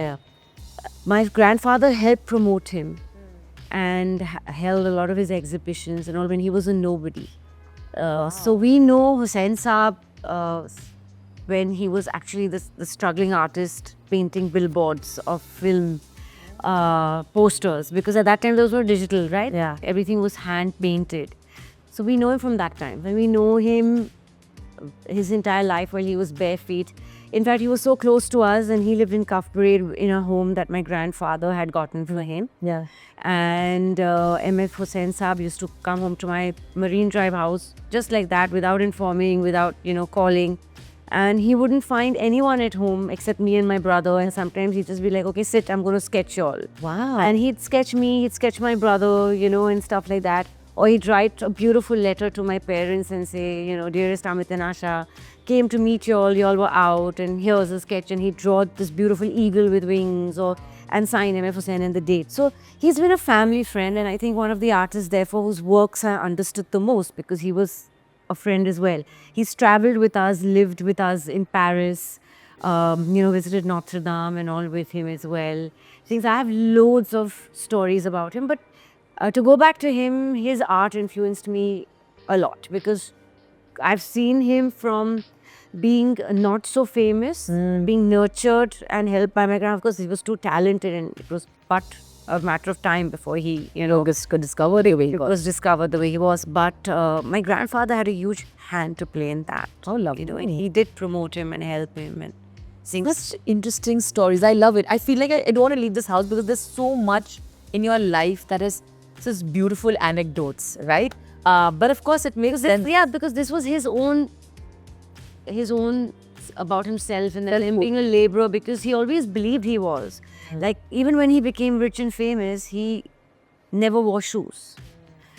helped promote him and held a lot of his exhibitions and all when he was a nobody. So we know Hussain Saab when he was actually the struggling artist painting billboards of film posters, because at that time those were digital, right? Yeah. Everything was hand painted. So we know him from that time. And we know him his entire life while he was bare feet. In fact, he was so close to us, and he lived in Cuff Parade in a home that my grandfather had gotten for him. Yeah. And M.F. Hussain Saab used to come home to my Marine Drive house just like that, without informing, without, calling. And he wouldn't find anyone at home except me and my brother. And sometimes he'd just be like, okay, sit, I'm going to sketch y'all. Wow. And he'd sketch me, he'd sketch my brother, you know, and stuff like that. Or he'd write a beautiful letter to my parents and say, you know, dearest Amit and Asha, came to meet y'all were out, and here's a sketch. And he'd draw this beautiful eagle with wings and sign MF Hussain and the date. So he's been a family friend, and I think one of the artists, therefore, whose works I understood the most because he was a friend as well. He's traveled with us, lived with us in Paris, you know, visited Notre Dame and all with him as well. Things I have loads of stories about him, but to go back to him, his art influenced me a lot because I've seen him from being not so famous, being nurtured and helped by my grandfather. Of course, he was too talented, and it was but a matter of time before he, you know, could discover the way he was discovered the way he was. But my grandfather had a huge hand to play in that. Oh, lovely. You know, and he did promote him and help him and sing. Such interesting stories. I love it. I feel like I don't want to leave this house because there's so much in your life that is such beautiful anecdotes, right? But of course, it makes sense. Yeah, because this was his own about himself, and then him being a laborer, because he always believed he was. Like, even when he became rich and famous, he never wore shoes.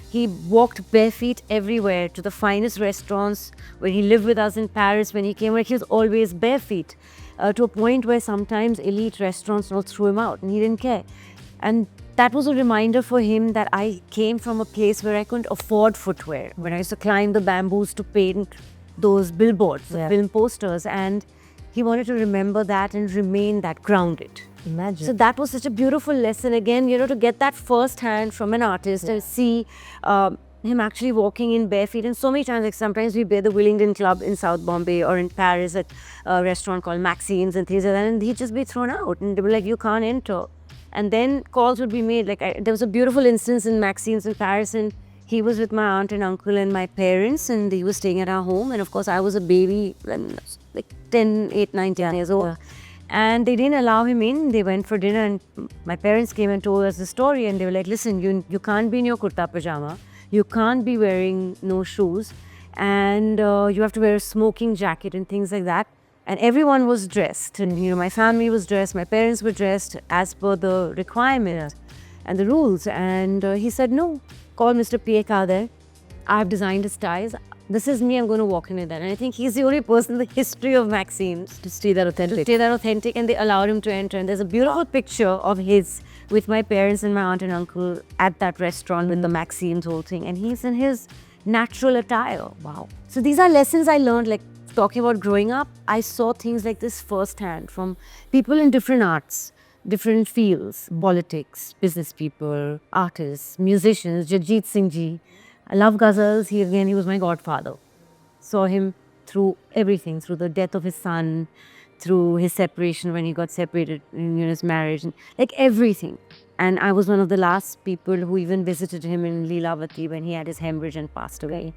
He walked barefoot everywhere to the finest restaurants. When he lived with us in Paris, when he came here, he was always barefoot, to a point where sometimes elite restaurants all threw him out, and he didn't care. And that was a reminder for him that I came from a place where I couldn't afford footwear. When I used to climb the bamboos to paint those billboards, the film posters, and he wanted to remember that and remain that grounded. Imagine. So that was such a beautiful lesson again, you know, to get that first hand from an artist and see him actually walking in barefoot. And so many times, like sometimes we bear the Willingdon Club in South Bombay or in Paris at a restaurant called Maxine's and things like that, and he'd just be thrown out and they were like, you can't enter. And then calls would be made. Like there was a beautiful instance in Maxine's in Paris, and he was with my aunt and uncle and my parents, and he was staying at our home. And of course, I was a baby, like 8, 9, 10 years old. And they didn't allow him in. They went for dinner, and my parents came and told us the story. And they were like, listen, you can't be in your kurta pajama. You can't be wearing no shoes. And you have to wear a smoking jacket and things like that. And everyone was dressed. And, you know, my family was dressed. My parents were dressed as per the requirements and the rules. And he said, no, call Mr. P.A. Kader. I've designed his ties. This is me, I'm going to walk in with that. And I think he's the only person in the history of Maxine's to stay that authentic. And they allowed him to enter. And there's a beautiful picture of his with my parents and my aunt and uncle at that restaurant with the Maxine's whole thing. And he's in his natural attire. Wow. So these are lessons I learned, like talking about growing up. I saw things like this firsthand from people in different arts, different fields, politics, business people, artists, musicians, Jagjit Singh Ji. I love ghazals. He was my godfather. Saw him through everything, through the death of his son, through his separation when he got separated in his marriage, and like everything. And I was one of the last people who even visited him in Leelavati when he had his hemorrhage and passed away.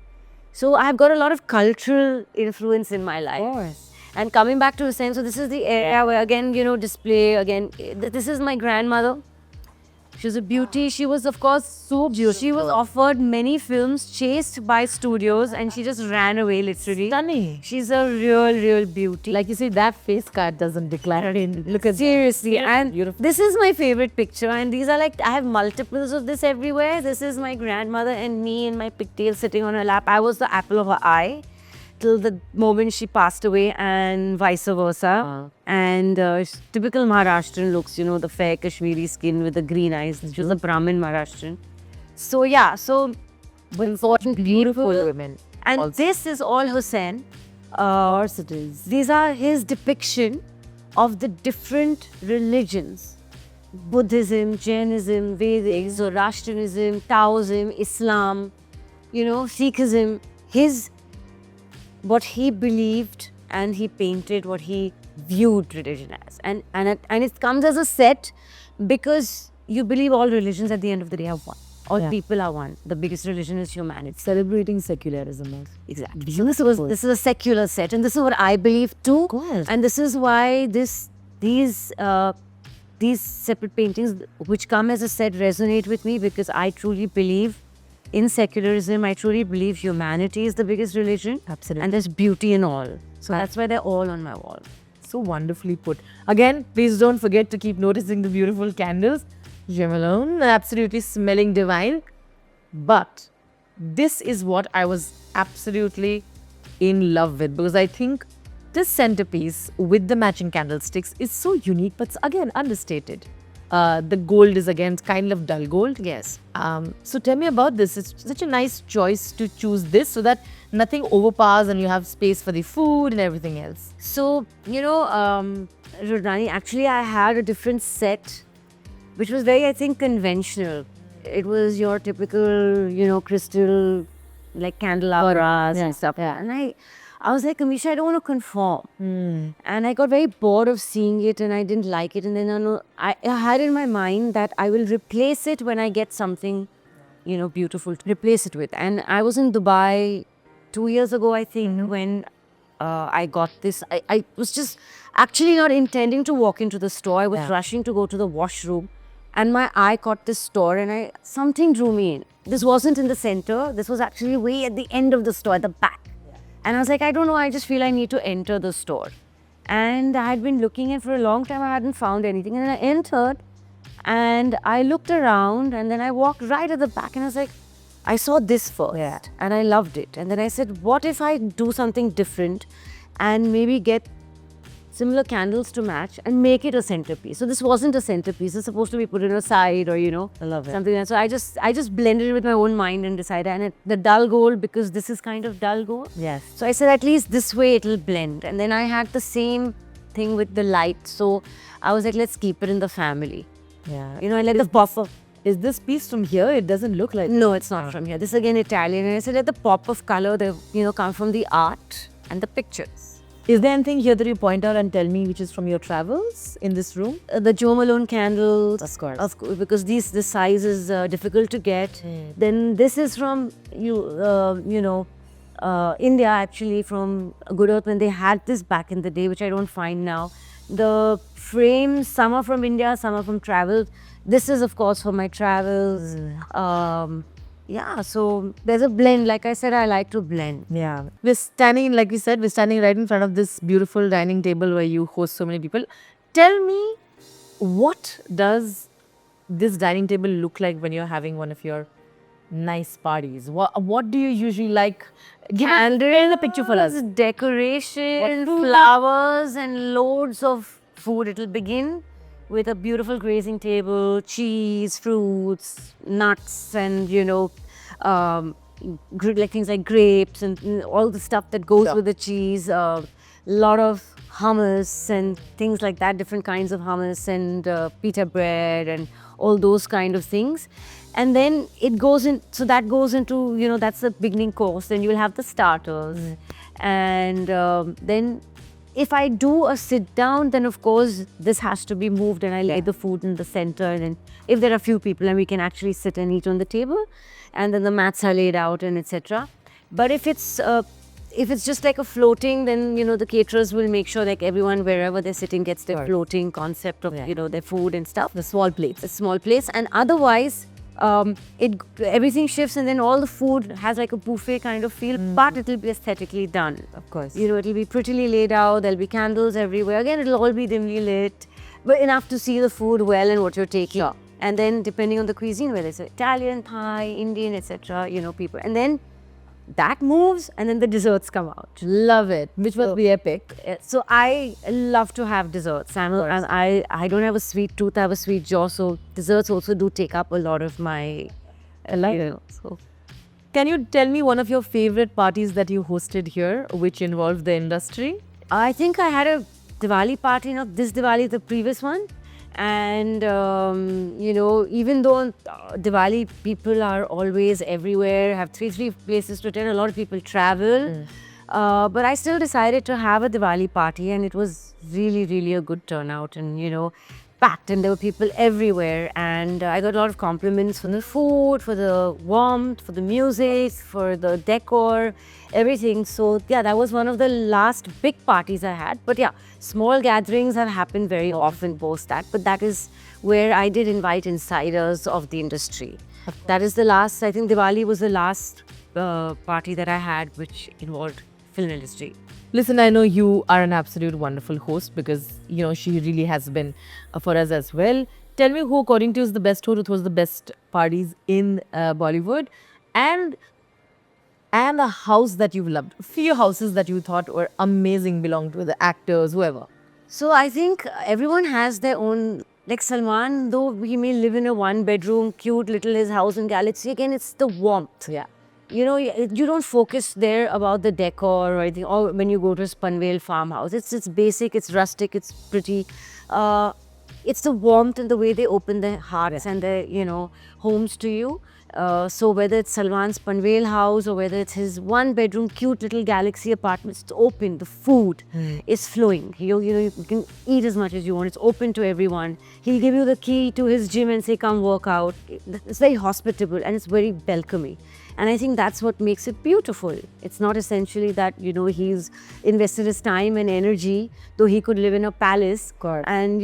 So I've got a lot of cultural influence in my life. Of course. And coming back to Hussain, so this is the area where again, you know, display again. This is my grandmother. She was a beauty. She was, of course, so beautiful. She was offered many films, chased by studios, and she just ran away, literally. Stunning. She's a real beauty. Like you say, that face card doesn't declare it. Look at Seriously. And beautiful. this is my favorite picture. And these are like, I have multiples of this everywhere. This is my grandmother and me in my pigtail sitting on her lap. I was the apple of her eye till the moment she passed away, and vice versa. And typical Maharashtrian looks, you know, the fair Kashmiri skin with the green eyes. She was a Brahmin Maharashtrian. So yeah, so important, beautiful women. and also. this is all Hussain. Of course it is. These are his depiction of the different religions. Buddhism, Jainism, Vedic, Zoroastrianism, Taoism, Islam, you know, Sikhism. What he believed, and he painted what he viewed religion as. And it comes as a set because you believe all religions at the end of the day are one. All people are one. The biggest religion is humanity. Celebrating secularism also. Exactly. So this is a secular set, and this is what I believe too. Of course. And this is why these separate paintings, which come as a set, resonate with me, because I truly believe in secularism. I truly believe humanity is the biggest religion. Absolutely. And there's beauty in all. So that's why they're all on my wall. So wonderfully put. Again, please don't forget to keep noticing the beautiful candles. Je Malone, absolutely smelling divine. But this is what I was absolutely in love with, because I think this centerpiece with the matching candlesticks is so unique, but again understated. The gold is again kind of dull gold. Yes. So tell me about this. It's such a nice choice to choose this so that nothing overpowers and you have space for the food and everything else. So, Rodani, actually I had a different set, which was very, I think, conventional. It was your typical, crystal, like candelabras and stuff. Yeah. And I was like, Kamisha, I don't want to conform. And I got very bored of seeing it and I didn't like it. And then I had in my mind that I will replace it when I get something, beautiful to replace it with. And I was in Dubai 2 years ago, I think, when I got this. I was just actually not intending to walk into the store. I was rushing to go to the washroom. And my eye caught this store and something drew me in. This wasn't in the center. This was actually way at the end of the store, at the back. And I was like, I don't know, I just feel I need to enter the store. And I had been looking and for a long time I hadn't found anything. And then I entered and I looked around and then I walked right at the back and I was like, I saw this first and I loved it. And then I said, what if I do something different and maybe get similar candles to match and make it a centerpiece. So this wasn't a centerpiece. It's supposed to be put in a side or, I love it. something else. So I just blended it with my own mind and decided, and the dull gold, because this is kind of dull gold. Yes. So I said, at least this way it'll blend. And then I had the same thing with the light. So I was like, let's keep it in the family. Yeah. I let the pop of... Is this piece from here? It doesn't look like... No, it's not from here. This is again Italian. And I said, let the pop of color, come from the art and the pictures. Is there anything here that you point out and tell me which is from your travels in this room? The Jo Malone candles. Of course. Because this size is difficult to get. Then this is from, India actually, from Good Earth, when they had this back in the day, which I don't find now. The frames, some are from India, some are from travel. This is, of course, for my travels. So there's a blend. Like I said, I like to blend. Yeah. We're standing, like we said, we're standing right in front of this beautiful dining table where you host so many people. Tell me, what does this dining table look like when you're having one of your nice parties? What do you usually like? Paint a picture for us. Decoration, flowers, and loads of food. It'll begin with a beautiful grazing table, cheese, fruits, nuts, and like things like grapes and all the stuff that goes with the cheese. A lot of hummus and things like that, different kinds of hummus and pita bread and all those kind of things. And then it goes in, so that goes into, that's the beginning course. Then you'll have the starters. And then if I do a sit down, then of course this has to be moved and I lay the food in the center. And if there are few people and we can actually sit and eat on the table, and then the mats are laid out and etc. But if it's just like a floating, then the caterers will make sure like everyone wherever they're sitting gets their floating concept of their food and stuff. The small plates. A small place, and otherwise everything shifts, and then all the food has like a buffet kind of feel, but it'll be aesthetically done. Of course. It'll be prettily laid out. There'll be candles everywhere. Again, it'll all be dimly lit, but enough to see the food well and what you're taking. Sure. And then depending on the cuisine, whether it's Italian, Thai, Indian, etc., people. And then that moves, and then the desserts come out. Love it. Which must be epic. So I love to have desserts, and I don't have a sweet tooth, I have a sweet jaw, so desserts also do take up a lot of my life. So. Can you tell me one of your favorite parties that you hosted here, which involved the industry? I think I had a Diwali party, not this Diwali, the previous one. And, even though Diwali people are always everywhere, have three places to attend, a lot of people travel. But I still decided to have a Diwali party, and it was really, really a good turnout and, packed, and there were people everywhere. And I got a lot of compliments for the food, for the warmth, for the music, for the decor, everything. So yeah, that was one of the last big parties I had. But yeah, small gatherings have happened very often post that. But that is where I did invite insiders of the industry. That is the last, I think Diwali was the last party that I had which involved film industry. Listen, I know you are an absolute wonderful host because, she really has been for us as well. Tell me who, according to you, is the best host, who was the best parties in Bollywood, and a house that you've loved. Few houses that you thought were amazing, belonged to the actors, whoever. So I think everyone has their own, like Salman, though he may live in a one-bedroom, cute little his house in Galaxy, again, it's the warmth. Yeah. You don't focus there about the decor or anything, or when you go to a Panvel farmhouse. It's basic, it's rustic, it's pretty. It's the warmth and the way they open their hearts and their, homes to you. So whether it's Salman's Panvel house or whether it's his one-bedroom cute little Galaxy apartment, it's open. The food is flowing. You can eat as much as you want. It's open to everyone. He'll give you the key to his gym and say, "Come work out." It's very hospitable and it's very welcoming. And I think that's what makes it beautiful. It's not essentially that, he's invested his time and energy, though he could live in a palace and,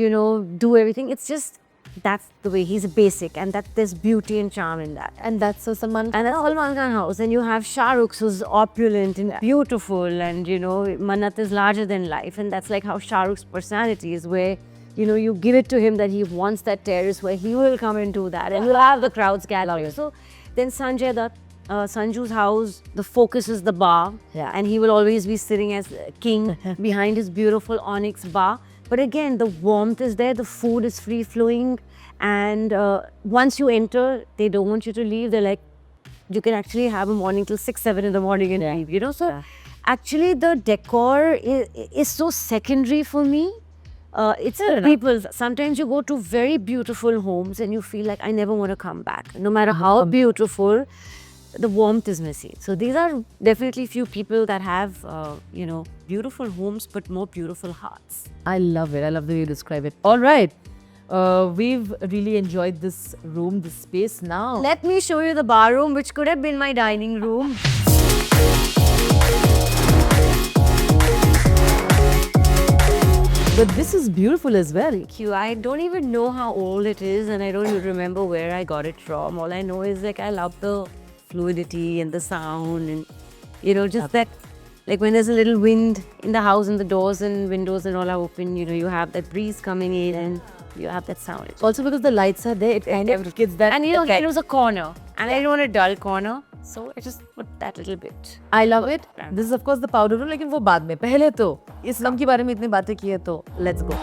do everything. It's just, that's the way he's basic, and that there's beauty and charm in that. And that's so Salman. And that's Salman Khan house. And you have Shah Rukh, who's opulent and beautiful, and Mannat is larger than life. And that's like how Shah Rukh's personality is, where you give it to him that he wants that terrace where he will come and do that, and we'll have the crowds gather. So then Sanjay Dutt, Sanju's house, the focus is the bar, and he will always be sitting as king behind his beautiful onyx bar. But again, the warmth is there, the food is free flowing, and once you enter, they don't want you to leave. They're like, you can actually have a morning till 6, 7 in the morning and leave. So actually, the decor is so secondary for me. It's people. Sometimes you go to very beautiful homes and you feel like, I never want to come back. No matter how beautiful, the warmth is missing. So these are definitely few people that have, beautiful homes but more beautiful hearts. I love it. I love the way you describe it. All right. We've really enjoyed this room, this space now. Let me show you the bar room, which could have been my dining room. But this is beautiful as well. Thank you. I don't even know how old it is, and I don't even remember where I got it from. All I know is I love the fluidity and the sound, and just that, like when there's a little wind in the house and the doors and windows and all are open, you have that breeze coming in and you have that sound. Also because the lights are there, it kind of gives that. And it was a corner, and I didn't want a dull corner, so I just put that little bit. I love it. This is of course the powder room, लेकिन वो बाद में. पहले तो इस room के बारे में इतनी बातें की है तो let's go.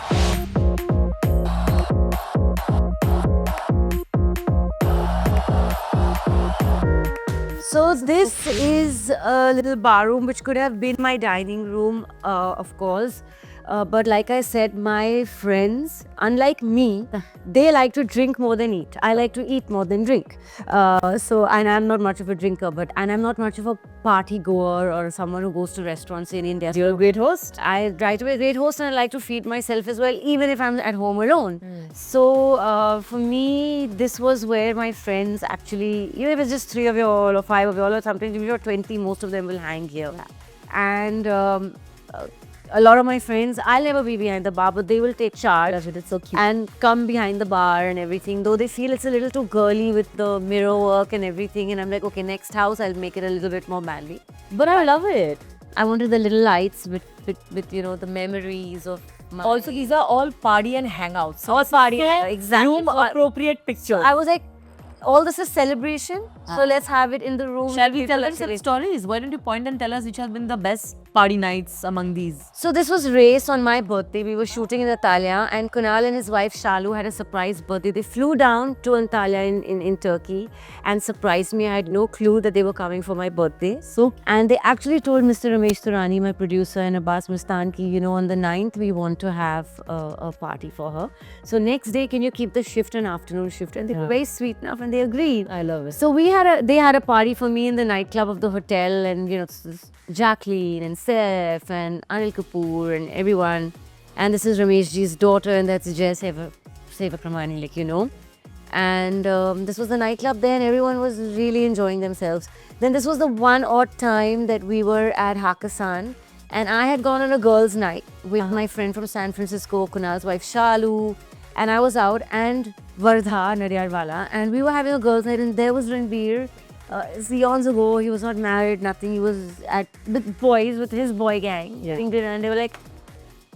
So this is a little bar room, which could have been my dining room, of course. But like I said, my friends, unlike me, they like to drink more than eat. I like to eat more than drink. And I'm not much of a drinker, and I'm not much of a party goer or someone who goes to restaurants in India. You're a great host. I try to be a great host, and I like to feed myself as well, even if I'm at home alone. So for me, this was where my friends actually, even if it's just 3 of you all or 5 of you all, or sometimes if you're 20, most of them will hang here. And a lot of my friends, I'll never be behind the bar, but they will take charge It's so cute. and come behind the bar and everything, though they feel it's a little too girly with the mirror work and everything. And I'm like, okay, next house, I'll make it a little bit more manly. But I love it. I wanted the little lights with the memories of my... Also, these are all party and hangouts. all party. Exactly. Room appropriate pictures. I was like, all this is celebration, so let's have it in the room. Shall we tell us some stories? Why don't you point and tell us which have been the best party nights among these? So this was race on my birthday. We were shooting in Antalya, and Kunal and his wife Shalu had a surprise birthday. They flew down to Antalya in Turkey and surprised me. I had no clue that they were coming for my birthday. And they actually told Mr. Ramesh Turani, my producer, and Abbas Mustan ki, on the 9th we want to have a party for her. So next day, can you keep the shift an afternoon shift? And they were very sweet enough, and they agreed. I love it. So they had a party for me in the nightclub of the hotel, and Jacqueline and Saif and Anil Kapoor and everyone. And this is Rameshji's daughter, and that's Jai Seva Pramani, And this was the nightclub there, and everyone was really enjoying themselves. Then this was the one odd time that we were at Hakkasan, and I had gone on a girls' night with my friend from San Francisco, Kunal's wife Shalu, and I was out, and Vardha Nariyarwala, and we were having a girls' night, and there was Ranveer, It's eons ago. He was not married, nothing. He was with his boy gang. Yeah. Eating dinner, and they were like,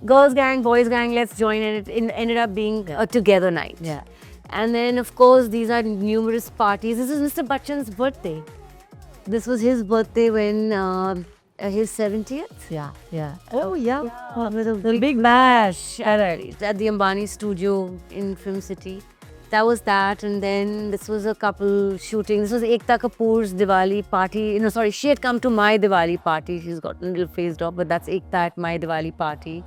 girls gang, boys gang, let's join. And it ended up being a together night. Yeah. And then, of course, these are numerous parties. This is Mr. Bachchan's birthday. This was his birthday when his 70th. Yeah. Yeah. Oh, yeah. With a The big bash. at the Ambani studio in Film City. That was that, and then this was a couple shooting. This was Ekta Kapoor's Diwali party. No, sorry, she had come to my Diwali party. She's got a little phased off, but that's Ekta at my Diwali party.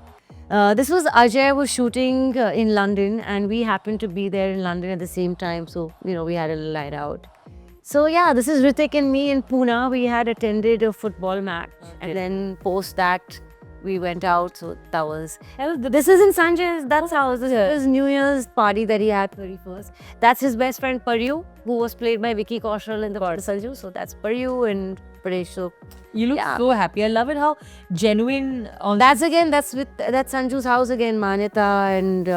This was Ajay was shooting in London, and we happened to be there in London at the same time. So, we had a little night out. So, yeah, this is Ritik and me in Pune. We had attended a football match, and then post that, we went out. So, that was. This is in Sanjay's. That's how. This is New Year's party that he had 31st. That's his best friend Paryu, who was played by Vicky Kaushal in the part of Sanju. So, that's Paryu and Paresh. So, You look Yeah. so happy. I love it how genuine on that's Sanju's house again, Manyata, and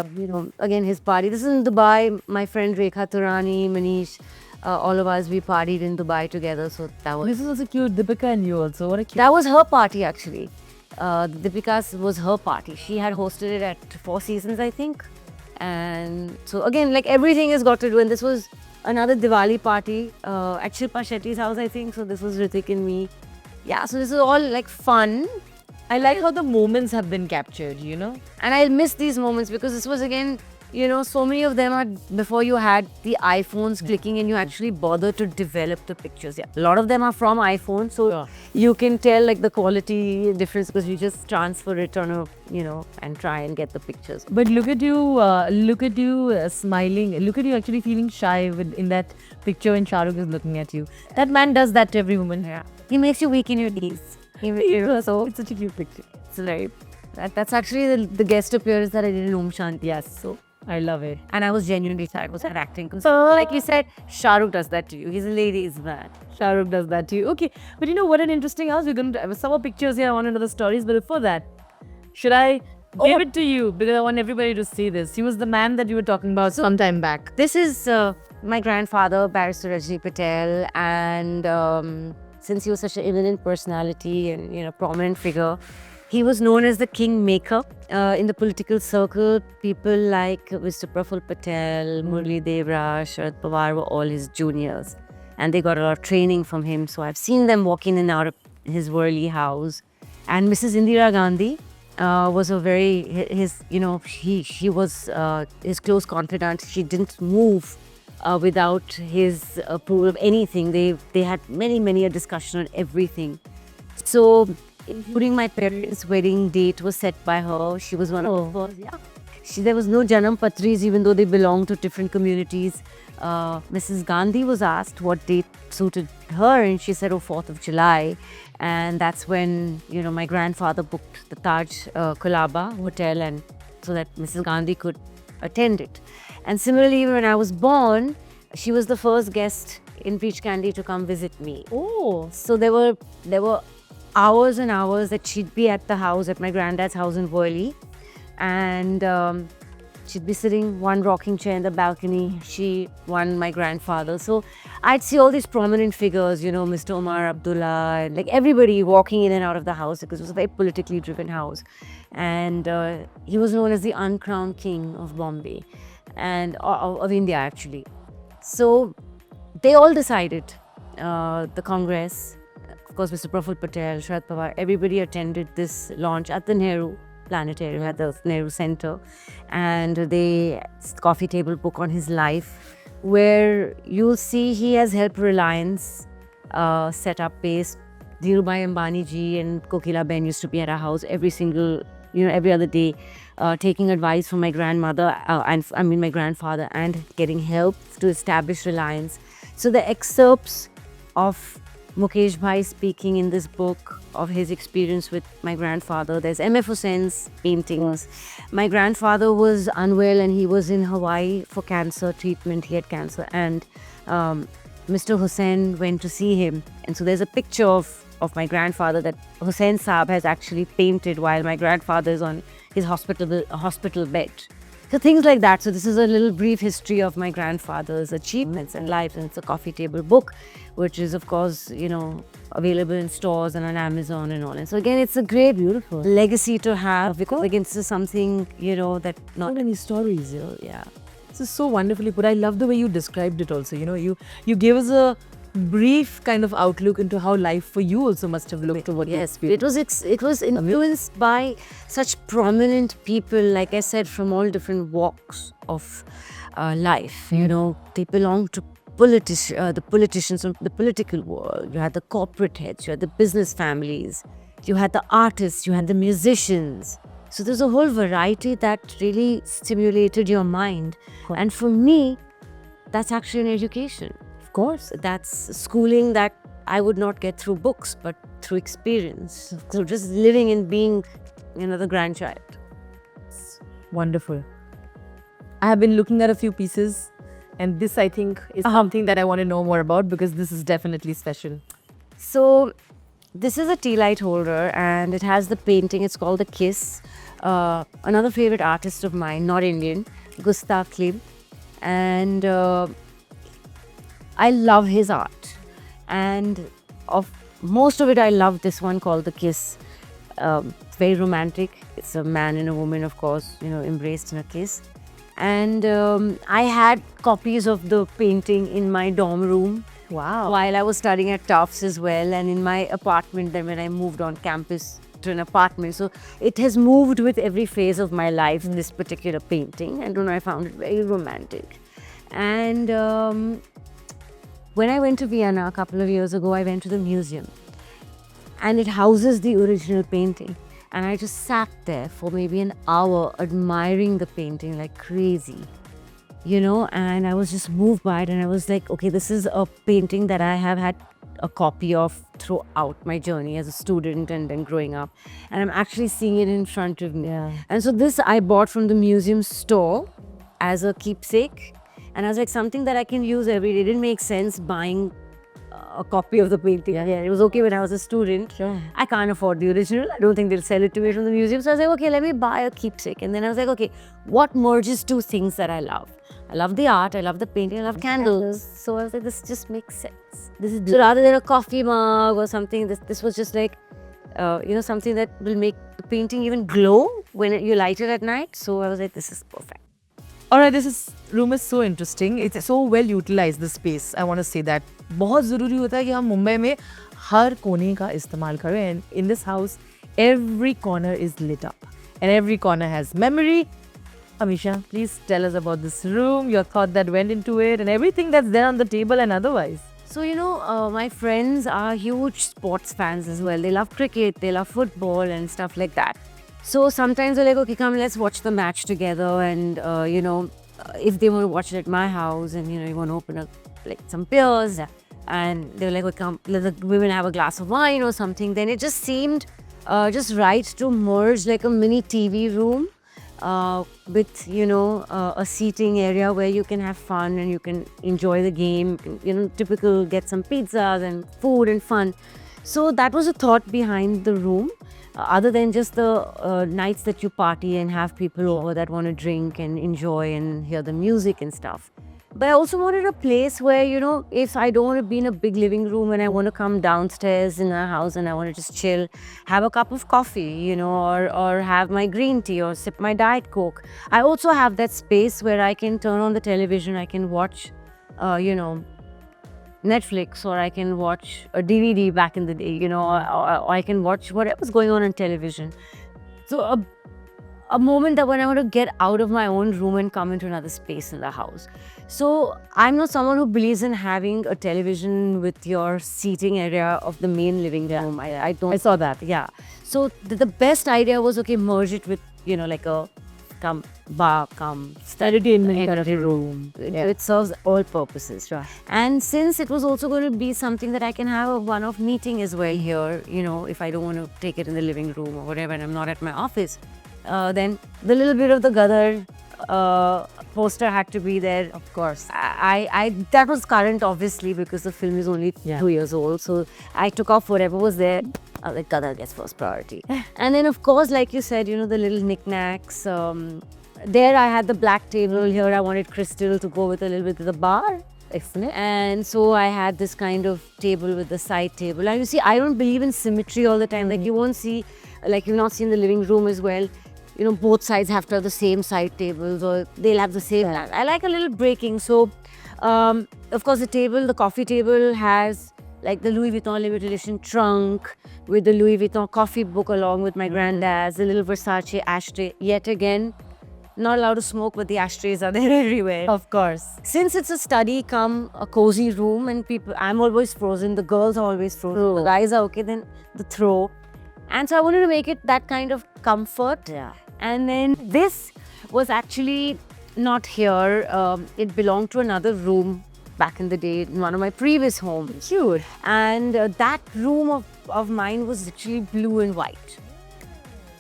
again his party. This is in Dubai. My friend Rekha Turani, Manish, all of us, we partied in Dubai together. So This is also cute. Deepika and you also. What a cute. that was her party actually. Deepika's was her party. She had hosted it at Four Seasons, I think. And so again, like everything has got to do. And this was another Diwali party at Shilpa Shetty's house, I think. So this was Ritik and me. Yeah, so this is all like fun. I like how the moments have been captured, you know? And I miss these moments because this was again, so many of them are before you had the iPhones clicking and you actually bothered to develop the pictures. Yeah, a lot of them are from iPhone, so Yeah. you can tell like the quality difference because you just transfer it on a, and try and get the pictures. But look at you smiling. Look at you actually feeling shy in that picture when Shah Rukh is looking at you. That man does that to every woman. Yeah, he makes you weak in your knees. So It's such a cute picture. it's very. That's actually the guest appearance that I did in Om Shanti. Yes, so I love it. And I was genuinely shy. I was not acting. So, like you said, Shah Rukh does that to you. He's a ladies' man. Shah Rukh does that to you. Okay, but you know what an interesting house. We're going to have some more pictures here. I want to know the stories. But before that, should I give it to you? Because I want everybody to see this. He was the man that you were talking about some time back. This is my grandfather, Barrister Rajni Patel, and since he was such an eminent personality and prominent figure, he was known as the King Maker in the political circle. People like Mr. Praful Patel, Murli Devra, Sharad Pawar were all his juniors, and they got a lot of training from him. So I've seen them walk in and out of his Worli house, and Mrs. Indira Gandhi. Was a very she was his close confidant. She didn't move without his approval of anything. They had many a discussion on everything. So including my parents' wedding date was set by her. She was one of the first. Yeah. There was no Janam Patris even though they belonged to different communities. Mrs. Gandhi was asked what date suited her and she said 4th of July. And that's when, my grandfather booked the Taj Colaba Hotel and so that Mrs. Gandhi could attend it. And similarly, when I was born, she was the first guest in Peach Candy to come visit me. Oh, So there were hours and hours that she'd be at the house, at my granddad's house in Worli. And she'd be sitting one rocking chair in the balcony. She won my grandfather. So I'd see all these prominent figures, Mr. Omar Abdullah, and like everybody walking in and out of the house because it was a very politically driven house. And he was known as the uncrowned king of Bombay and of India actually. So they all decided, the Congress, of course, Mr. Praful Patel, Sharad Pawar, everybody attended this launch at the Nehru Planetarium at the Nehru Center, and they coffee table book on his life, where you'll see he has helped Reliance set up base. Dhirubhai Ambani ji and Kokila Ben used to be at our house every other day, taking advice from my grandmother my grandfather, and getting help to establish Reliance. So the excerpts of Mukesh Bhai speaking in this book of his experience with my grandfather. There's M.F. Hussein's paintings. My grandfather was unwell and he was in Hawaii for cancer treatment. He had cancer and Mr. Hussain went to see him. And so there's a picture of my grandfather that Hussain Saab has actually painted while my grandfather is on his hospital bed. So things like that. So this is a little brief history of my grandfather's achievements and life, and it's a coffee table book, which is of course, you know, available in stores and on Amazon and all. And so again, it's a great, beautiful legacy to have, because again, this is something, you know, that Not not many stories, you know. yeah. This is so wonderfully put. I love the way you described it also. You know, you gave us a brief kind of outlook into how life for you also must have looked over Yes, it was influenced by such prominent people, like I said, from all different walks of life. You know, they belong to the politicians of the political world. You had the corporate heads, you had the business families, you had the artists, you had the musicians. So there's a whole variety that really stimulated your mind. And for me, that's actually an education. Of course. That's schooling that I would not get through books, but through experience. So just living and being, you know, the grandchild. Wonderful. I have been looking at a few pieces, and this I think is something that I want to know more about, because this is definitely special. So this is a tea light holder, and it has the painting. It's called The Kiss. Another favorite artist of mine, not Indian, Gustav Klimt. And I love his art. And of most of it, I love this one called The Kiss. It's very romantic. It's a man and a woman, of course, you know, embraced in a kiss. And I had copies of the painting in my dorm room. Wow. While I was studying at Tufts as well, and in my apartment, then when I moved on campus to an apartment. So it has moved with every phase of my life, this particular painting. And I found it very romantic. And when I went to Vienna a couple of years ago, I went to the museum. And it houses the original painting. And I just sat there for maybe an hour admiring the painting like crazy. You know, and I was just moved by it, and I was like, okay, this is a painting that I have had a copy of throughout my journey as a student and then growing up. And I'm actually seeing it in front of me. Yeah. And so this I bought from the museum store as a keepsake. And I was like, something that I can use every day. It didn't make sense buying a copy of the painting. Yeah, it was okay when I was a student. Sure. I can't afford the original. I don't think they'll sell it to me from the museum. So I was like, okay, let me buy a keepsake. And then I was like, okay, what merges two things that I love? I love the art, I love the painting, I love candles. So I was like, this just makes sense. So rather than a coffee mug or something, this was just like, you know, something that will make the painting even glow when you light it at night. So I was like, this is perfect. All right, this room is so interesting. It's so well utilized, the space. I want to say that. बहुत ज़रूरी होता है कि हम मुंबई में हर कोने का इस्तेमाल करें. And in this house, every corner is lit up. And every corner has memory. Amisha, please tell us about this room, your thought that went into it, and everything that's there on the table and otherwise. So, you know, my friends are huge sports fans as well. They love cricket, they love football and stuff like that. So sometimes they're like, okay, come, let's watch the match together. And, you know, if they want to watch it at my house and, you know, you want to open up like some beers and they're like, okay, come, let the women have a glass of wine or something. Then it just seemed just right to merge like a mini TV room with, you know, a seating area where you can have fun and you can enjoy the game, you know, typical get some pizzas and food and fun. So that was a thought behind the room, other than just the nights that you party and have people over that want to drink and enjoy and hear the music and stuff. But I also wanted a place where, you know, if I don't want to be in a big living room and I want to come downstairs in our house and I want to just chill, have a cup of coffee, you know, or have my green tea or sip my Diet Coke. I also have that space where I can turn on the television, I can watch, you know, Netflix, or I can watch a DVD back in the day, you know, or I can watch whatever's going on television. So a moment that when I want to get out of my own room and come into another space in the house. So I'm not someone who believes in having a television with your seating area of the main living room. I don't. I saw that. Yeah. So the best idea was, okay, merge it with, you know, like a bar, Entertainment kind of room. It serves all purposes. Sure. And since it was also going to be something that I can have a one-off meeting as well here, you know, if I don't want to take it in the living room or whatever and I'm not at my office, then the little bit of the Gadar poster had to be there. Of course. I that was current, obviously, because the film is only 2 years old. So I took off whatever was there. I was like, Gadar gets first priority. And then, of course, like you said, you know, the little knickknacks, There I had the black table. Here I wanted crystal to go with a little bit of the bar. Excellent. And so I had this kind of table with the side table. Now you see, I don't believe in symmetry all the time. Like you won't see, like you've not seen the living room as well. You know, both sides have to have the same side tables or they'll have the same. I like a little breaking. So, of course, the coffee table has like the Louis Vuitton limited edition trunk with the Louis Vuitton coffee book along with my granddad's, the little Versace ashtray. Yet again, not allowed to smoke, but the ashtrays are there everywhere. Of course. Since it's a study come a cozy room and people, I'm always frozen, the girls are always frozen, True. the guys are okay, then the throw. And so I wanted to make it that kind of comfort. Yeah. And then this was actually not here. It belonged to another room back in the day in one of my previous homes. Cute. And that room of mine was literally blue and white.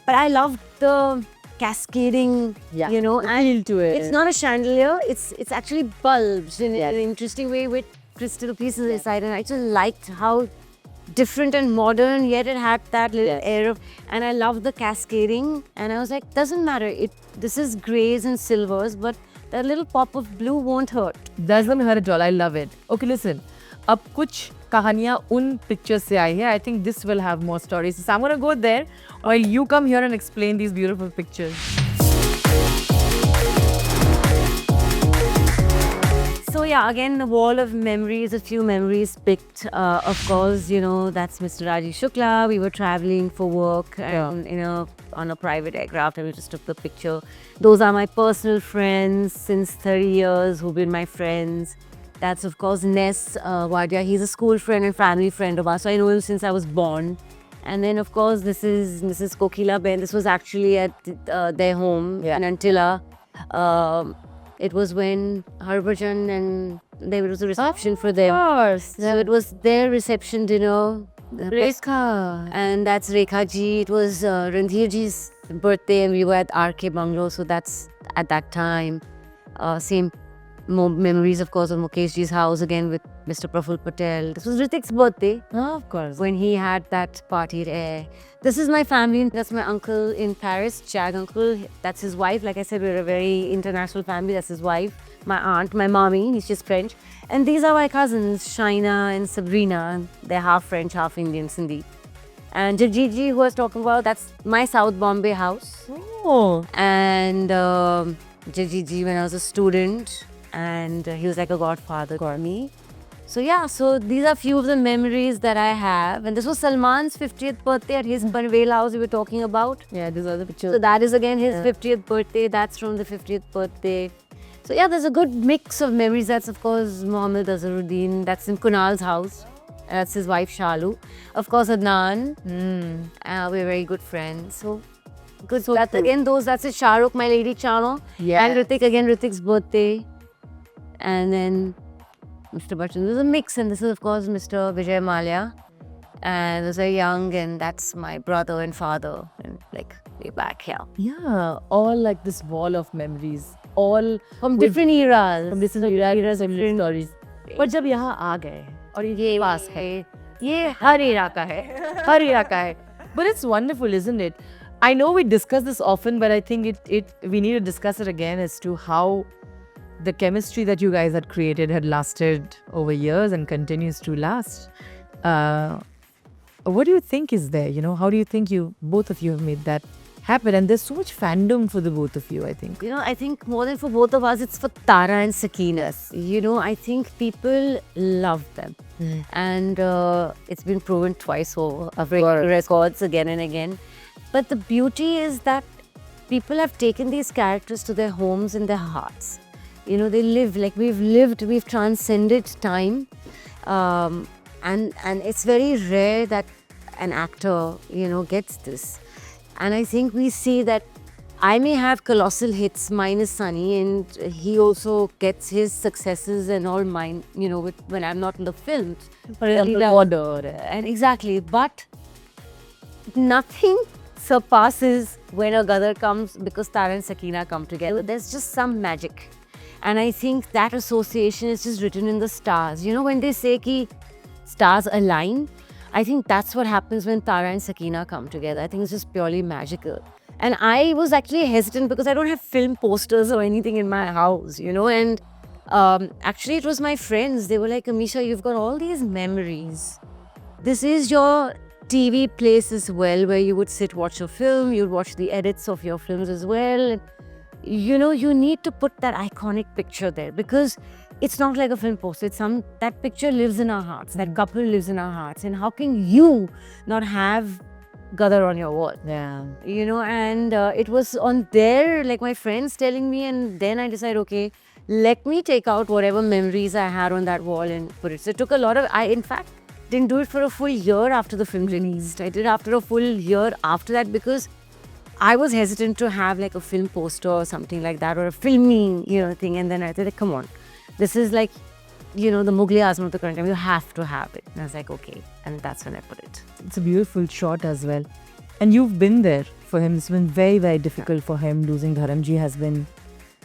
But I loved the cascading, Yeah. you know, The and feel to it. it's not a chandelier, it's actually bulbs in Yes. an interesting way with crystal pieces inside. And I just liked how different and modern, yet it had that little Yes. air of, and I loved the cascading. And I was like, doesn't matter, this is grays and silvers, but that little pop of blue won't hurt. Doesn't hurt at all. I love it. Okay, listen. अब कुछ कहानियाँ उन pictures से आई है. I think this will have more stories. So I'm gonna go there while you come here and explain these beautiful pictures. So yeah, again, the wall of memories, a few memories picked. Of course, you know, that's Mr. Rajesh Shukla. We were traveling for work and, on a private aircraft, and we just took the picture. Those are my personal friends since 30 years who've been my friends. That's, of course, Ness Wadia. He's a school friend and family friend of ours. So I know him since I was born. And then, of course, this is Mrs. Kokila Ben. This was actually at their home in Antilla. It was when Harbhajan and there was a reception for them. Of course. So it was their reception dinner. Rekha. And that's Rekha ji. It was Randhir ji's birthday and we were at RK Bungalow. So that's at that time. Same memories, of course, of Mukesh ji's house again with Mr. Praful Patel. This was Ritik's birthday Of course. when he had that party there. This is my family. That's my uncle in Paris, Chag uncle. That's his wife. Like I said, we're a very international family. That's his wife. My aunt, my mommy, he's just French. And these are my cousins, Shaina and Sabrina. They're half French, half Indian, Sindhi. And Jagiji, who I was talking about, that's my South Bombay house. Oh. And Jagiji, when I was a student, and he was like a godfather for me. So yeah, so these are few of the memories that I have. And this was Salman's 50th birthday at his Panvel house we were talking about. Yeah, these are the pictures. So that is again his 50th birthday. That's from the 50th birthday. So yeah, there's a good mix of memories. That's of course Mohammed Azharuddin. That's in Kunal's house. That's his wife Shalu. Of course Adnan. We're very good friends. So good. So that's again that's it. Shahrukh, my lady Chano. Yeah. And Ritik, again Ritik's birthday. And then Mr. Bachchan. There's a mix, and this is of course Mr. Vijay Malia. And those are young, and that's my brother and father. And like way back here. Yeah, all like this wall of memories. All From with- different eras. from different eras and different stories. पर जब यहाँ आ गए और ये पास है, ये हर इलाका है, हर इलाका है. But it's wonderful, isn't it? I know we discuss this often, but I think we need to discuss it again as to how the chemistry that you guys had created had lasted over years and continues to last. What do you think is there? You know, how do you think both of you have made that happen? And there's so much fandom for the both of you, I think. You know, I think more than for both of us, it's for Tara and Sakina. You know, I think people love them. And it's been proven twice over, records again and again. But the beauty is that people have taken these characters to their homes and their hearts. You know, they live like we've transcended time. And it's very rare that an actor, you know, gets this. And I think we see that I may have colossal hits, mine is Sunny, and he also gets his successes and all mine, you know, when I'm not in the films. And exactly, but nothing surpasses when a Gadar comes because Tara and Sakina come together. There's just some magic. And I think that association is just written in the stars. You know, when they say ki stars align, I think that's what happens when Tara and Sakina come together. I think it's just purely magical. And I was actually hesitant because I don't have film posters or anything in my house, you know. And actually, it was my friends. They were like, Amisha, you've got all these memories. This is your TV place as well, where you would sit, watch a film, you'd watch the edits of your films as well. You know, you need to put that iconic picture there because it's not like a film poster. That picture lives in our hearts. That couple lives in our hearts. And how can you not have Gadar on your wall? Yeah. You know, and it was on there, like my friends telling me, and then I decided, okay, let me take out whatever memories I had on that wall and put it. So it took a lot of, I in fact didn't do it for a full year after the film released. I did it after a full year after that because I was hesitant to have like a film poster or something like that or a filming, you know, thing. And then I said, come on, this is like, you know, the Mughal Azam of the current time. You have to have it. And I was like, okay. And that's when I put it. It's a beautiful shot as well. And you've been there for him. It's been very, very difficult for him. Losing Dharamji has been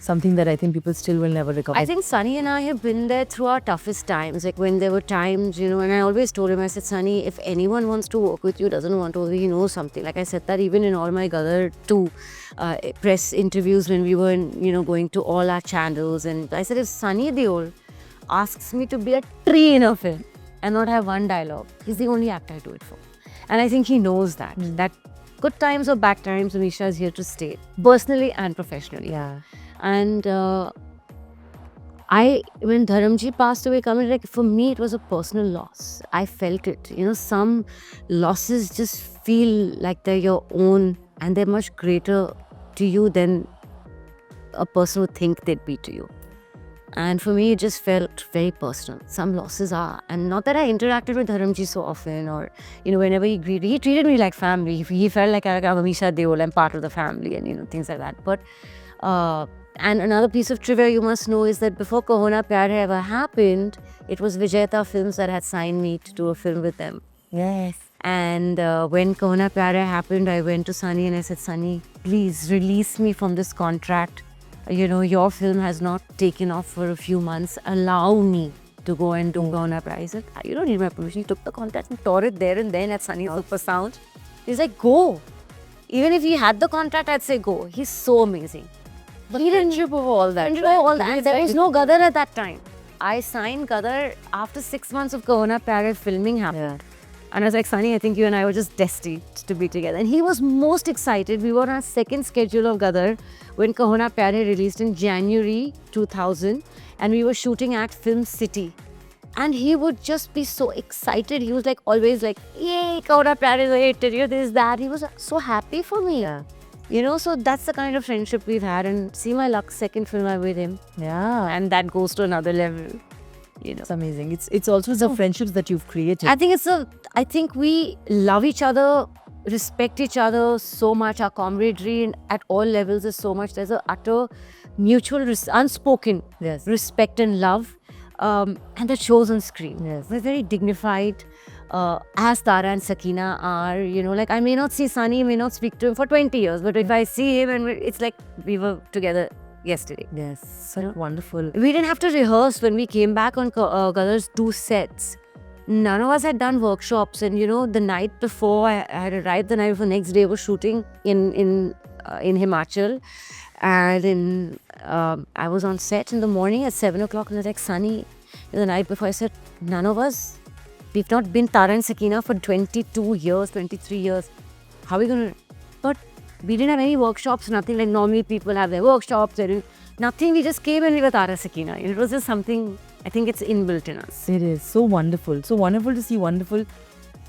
something that I think people still will never recover. I think Sunny and I have been there through our toughest times. Like when there were times, you know, and I always told him, I said, Sunny, if anyone wants to work with you, doesn't want to, he knows something. Like I said that even in all my Gadar 2 press interviews when we were, you know, going to all our channels. And I said, if Sunny Deol asks me to be a tree in a film and not have one dialogue, he's the only actor I do it for. And I think he knows that. That good times or bad times, Amisha is here to stay, personally and professionally. Yeah. And when Dharamji passed away, like for me, it was a personal loss. I felt it. You know, some losses just feel like they're your own and they're much greater to you than a person would think they'd be to you. And for me, it just felt very personal. Some losses are. And not that I interacted with Dharamji so often or, you know, whenever he greeted, he treated me like family. He felt like I'm Amisha Deol, I'm part of the family and, you know, things like that. But, and another piece of trivia you must know is that before Kaho Na Pyar Hai ever happened, it was Vijayata Films that had signed me to do a film with them. Yes. And when Kaho Na Pyar Hai happened, I went to Sunny and I said, Sunny, please release me from this contract. You know, your film has not taken off for a few months. Allow me to go and do Kaho Na Pyar Hai. He said, you don't need my permission. He took the contract and tore it there and then at Sunny Super Sound. He's like, go. Even if he had the contract, I'd say go. He's so amazing. But he didn't ship over all that. There was no Gadar at that time. I signed Gadar after 6 months of Kaho Na Pyar Hai filming happened. And I was like, Sunny, I think you and I were just destined to be together. And he was most excited. We were on our second schedule of Gadar when Kaho Na Pyar Hai released in January 2000. And we were shooting at Film City. And he would just be so excited. He was like always like, yay, Kaho Na Pyar Hai is a hit, you know, this, that. He was so happy for me. You know, so that's the kind of friendship we've had. And see my luck, second film I'm with him. Yeah. And that goes to another level. You know. It's amazing. It's also the friendships that you've created. I think we love each other, respect each other so much. Our camaraderie at all levels is so much. There's a utter mutual, unspoken respect and love. And that shows on screen. Yes. We're very dignified, as Tara and Sakina are. You know, like I may not see Sunny, may not speak to him for 20 years, but if I see him, and it's like we were together yesterday. Yes, so wonderful. We didn't have to rehearse when we came back on Gadar's 2 sets. None of us had done workshops, and you know, the night before I had arrived, the night before, next day was shooting in Himachal, and I was on set in the morning at 7 o'clock, and I was like, Sunny, the night before, I said, none of us, we've not been Tara and Sakina for 22 years, 23 years. How are we gonna? But we didn't have any workshops, nothing like normally people have their workshops, nothing. We just came and we were Tara Sakina. It was just something, I think it's inbuilt in us. It is so wonderful. So wonderful to see wonderful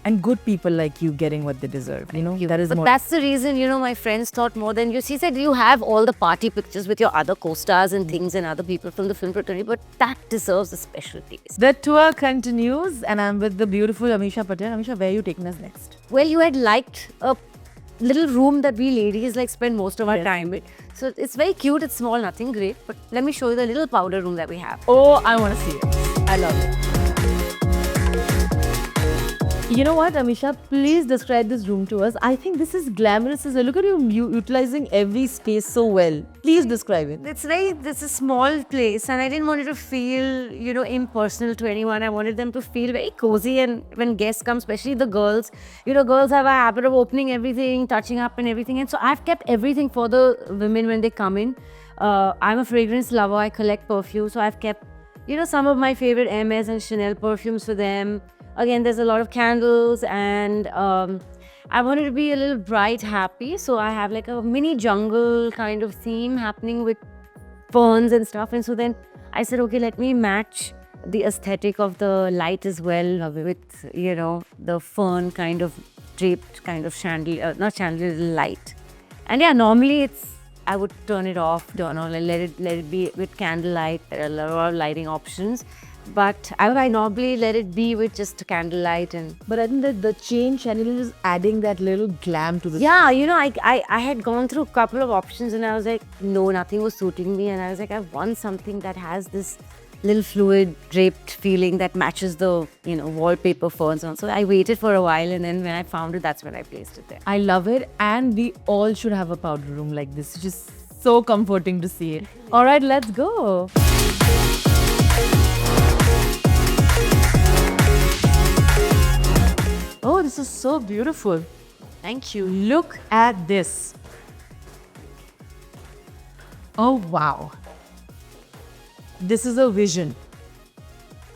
and good people like you getting what they deserve. You know, that is But more. that's the reason, you know, my friends thought more than you. She said you have all the party pictures with your other co-stars and things and other people from the film fraternity, but that deserves a special taste. The tour continues, and I'm with the beautiful Amisha Patel. Amisha, where are you taking us next? Well, you had liked a little room that we ladies like spend most of our time with. So it's very cute, it's small, nothing great, but let me show you the little powder room that we have. Oh, I want to see it. I love it. You know what, Amisha? Please describe this room to us. I think this is glamorous as well. Look at you utilizing every space so well. Please describe it. It's a small place, and I didn't want it to feel, impersonal to anyone. I wanted them to feel very cozy, and when guests come, especially the girls, girls have a habit of opening everything, touching up and everything, and so I've kept everything for the women when they come in. I'm a fragrance lover. I collect perfume, so I've kept, some of my favorite Hermes and Chanel perfumes for them. Again, there's a lot of candles, and I wanted to be a little bright, happy. So I have like a mini jungle kind of theme happening with ferns and stuff. And so then I said, okay, let me match the aesthetic of the light as well with, the fern kind of draped kind of chandelier, not chandelier, light. And yeah, normally I would turn it off, let it be with candlelight. There are a lot of lighting options. But I normally let it be with just candlelight. But I think that the chain chandelier is adding that little glam to the yeah, I had gone through a couple of options and I was like, no, nothing was suiting me. And I was like, I want something that has this little fluid draped feeling that matches the, wallpaper ferns on. So I waited for a while, and then when I found it, that's when I placed it there. I love it, and we all should have a powder room like this. It's just so comforting to see it. All right, let's go. Oh, this is so beautiful. Thank you. Look at this. Oh, wow. This is a vision.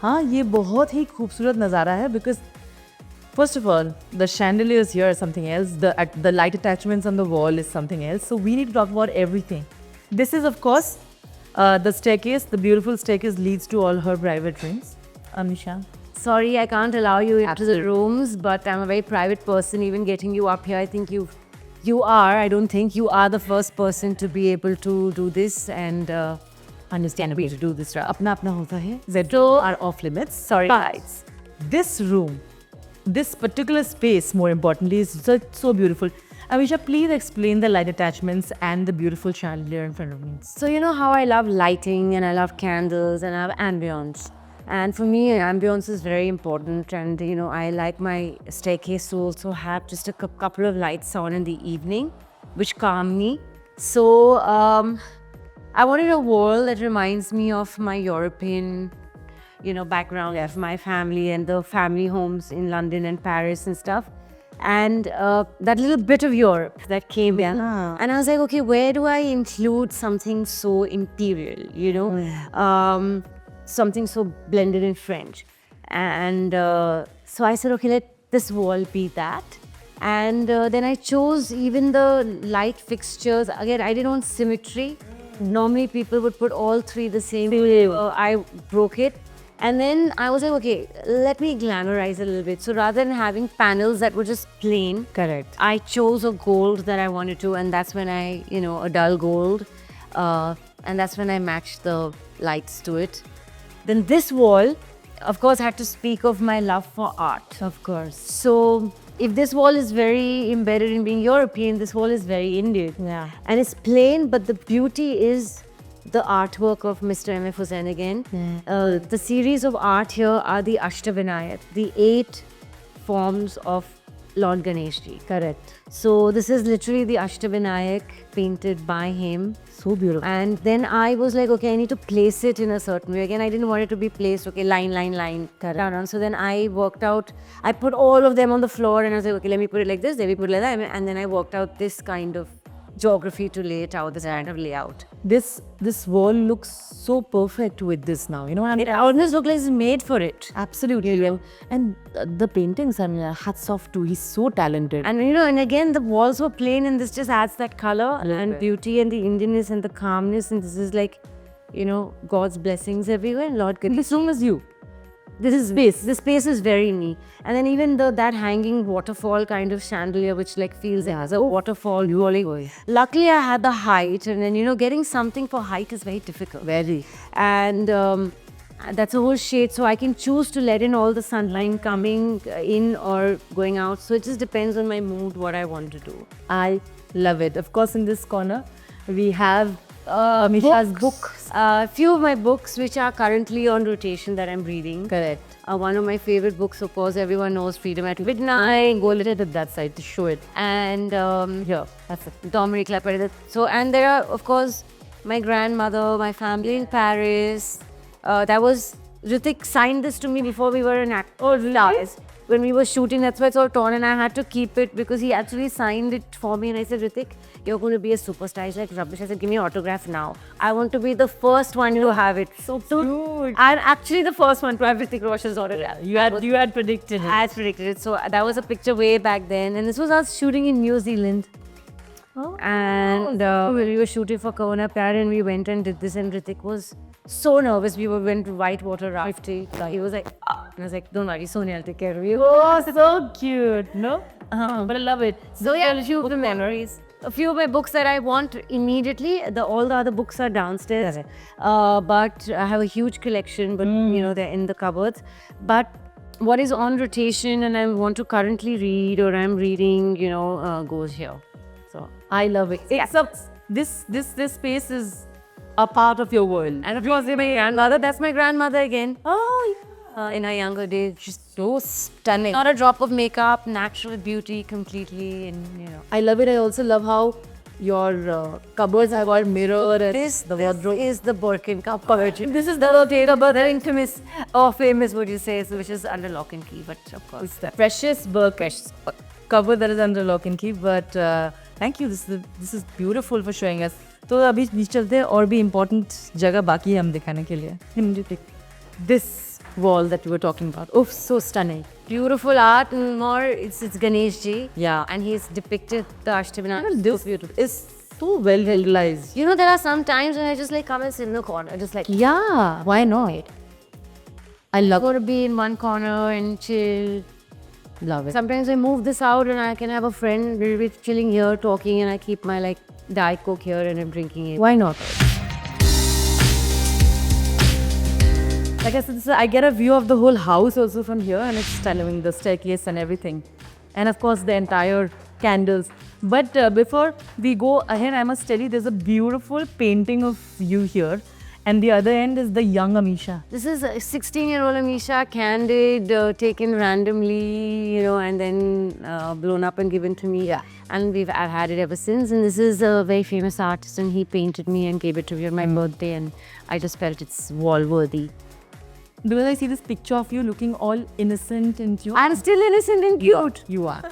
हाँ, ये बहुत ही खूबसूरत नज़ारा है because first of all, the chandeliers here are something else. The light attachments on the wall is something else. So we need to talk about everything. This is, of course, the staircase. The beautiful staircase leads to all her private rooms. Amisha. Sorry, I can't allow you into the rooms, but I'm a very private person. Even getting you up here, I think you are the first person to be able to do this and understandably to do this. Apna hota hai. Zeto are off limits. Sorry. But this room, this particular space, more importantly, is so beautiful. Amisha, please explain the light attachments and the beautiful chandelier in front of me. So you know how I love lighting and I love candles and I love ambience. And for me, ambience is very important. And, I like my staircase to also have just a couple of lights on in the evening, which calm me. So I wanted a wall that reminds me of my European, background of my family and the family homes in London and Paris and stuff. And that little bit of Europe that came in. And I was like, okay, where do I include something so imperial, something so blended in French? And so I said, okay, let this wall be that. And then I chose even the light fixtures. Again, I didn't want symmetry. Normally people would put all three the same way. I broke it. And then I was like, okay, let me glamorize a little bit. So rather than having panels that were just plain, correct, I chose a gold that I wanted to, and that's when I, a dull gold. And that's when I matched the lights to it. Then this wall, of course, had to speak of my love for art. Of course. So if this wall is very embedded in being European, this wall is very Indian. Yeah. And it's plain, but the beauty is the artwork of Mr. M.F. Hussain again. The series of art here are the Ashtavinayak, the 8 forms of Lord Ganeshji. Correct. So this is literally the Ashtavinayak painted by him. So beautiful. And then I was like, okay, I need to place it in a certain way. Again, I didn't want it to be placed, okay, line, down. So then I worked out, I put all of them on the floor and I was like, okay, let me put it like this, let me put it like that. And then I worked out this kind of geography to lay it out, this kind of layout. This wall looks so perfect with this now, and It almost looks like it's made for it. Absolutely. And the paintings, hats off to, he's so talented. And and again, the walls were plain and this just adds that color and beauty and the Indianness and the calmness. And this is like, God's blessings everywhere. And Lord Ganesh. This room is you. This is space. This space is very me. And then even that hanging waterfall kind of chandelier, which like feels as a waterfall. Luckily, I had the height, and then getting something for height is very difficult. Very. And that's a whole shade, so I can choose to let in all the sunlight coming in or going out. So it just depends on my mood, what I want to do. I love it. Of course, in this corner, we have Amisha's books. A few of my books which are currently on rotation that I'm reading. Correct. One of my favorite books, of course, everyone knows Freedom at Midnight. Go a little bit that side to show it. And Here, that's it. Dominic Clapper. So, and there are, of course, my grandmother, my family in Paris. That was, Hrithik signed this to me before we were in stars. When we were shooting, that's why it's all torn, and I had to keep it because he actually signed it for me. And I said, Hrithik, you're going to be a superstar. He's like, rubbish. I said, give me an autograph now. I want to be the first one to have it. So cute. I'm actually the first one to have Hrithik Roshan's autograph. You had predicted it. I had predicted it. So that was a picture way back then. And this was us shooting in New Zealand. And we were shooting for Kauna Pyar and we went and did this, and Hrithik was so nervous. We went to whitewater rafting. He was like, ah. And I was like, don't worry, Sonia, I'll take care of you. Oh, so cute, no? But I love it. So yeah, a few of the memories. A few of my books that I want immediately. All the other books are downstairs. But I have a huge collection, but you know, they're in the cupboards. But what is on rotation and I want to currently read or I'm reading, you know, goes here. So I love it. It's this space is a part of your world. and if you want to say my grandmother, that's my grandmother again. Oh, In her younger days, she's so stunning. not a drop of makeup, natural beauty completely, and you know. I love it. I also love how your cupboards have got mirror and This is the Birkin cupboard. This is the date of birth, the infamous or famous, would you say, which is under lock and key, but of course. it's the precious cover that is under lock and key. But thank you. This is beautiful for showing us. तो अभी बीच चलते हैं और भी important जगह बाकी है हम दिखाने के लिए. This wall that you were talking about. Oh, so stunning. Beautiful art, and more it's Ganesh ji. Yeah. And he's depicted the Ashtabhanara. This is so well realized. You know, there are some times when I just like come and sit in the corner, just like, Yeah, why not? I I'm love going to be in one corner and chill. it. Sometimes I move this out and I can have a friend, we'll be chilling here, talking, and I keep my like Diet Coke here and I'm drinking it. Why not? Like I said, I get a view of the whole house also from here, and it's stunning, the staircase and everything. And of course, the entire candles. But before we go ahead, I must tell you, there's a beautiful painting of you here. And the other end is the young Amisha. This is a 16-year-old Amisha, candid, taken randomly, you know, and then blown up and given to me. Yeah. And I've had it ever since. And this is a very famous artist, and he painted me and gave it to me on my birthday, and I just felt it's wall-worthy. Because I see this picture of you looking all innocent and cute. I'm still innocent and cute. You are.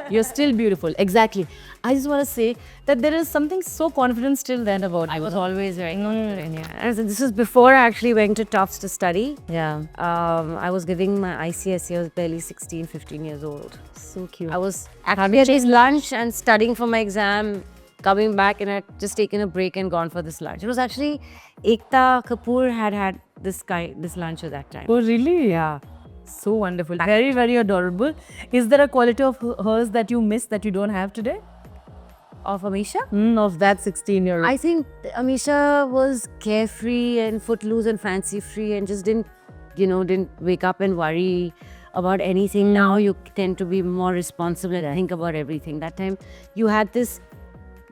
You're still beautiful. Exactly. I just want to say that there is something so confident still then about you. I was always very. And so this is before I actually went to Tufts to study. Yeah. I was giving my ICSE. I was barely 16, 15 years old. So cute. I was actually at lunch and studying for my exam, coming back, and I'd just taken a break and gone for this lunch. It was actually Ekta Kapoor had this lunch at that time. Oh, really? Yeah. So wonderful. Very, very adorable. Is there a quality of hers that you miss that you don't have today? Of Amisha? Of that 16-year-old. I think Amisha was carefree and footloose and fancy free and just didn't wake up and worry about anything. Now you tend to be more responsible and think about everything. That time you had this,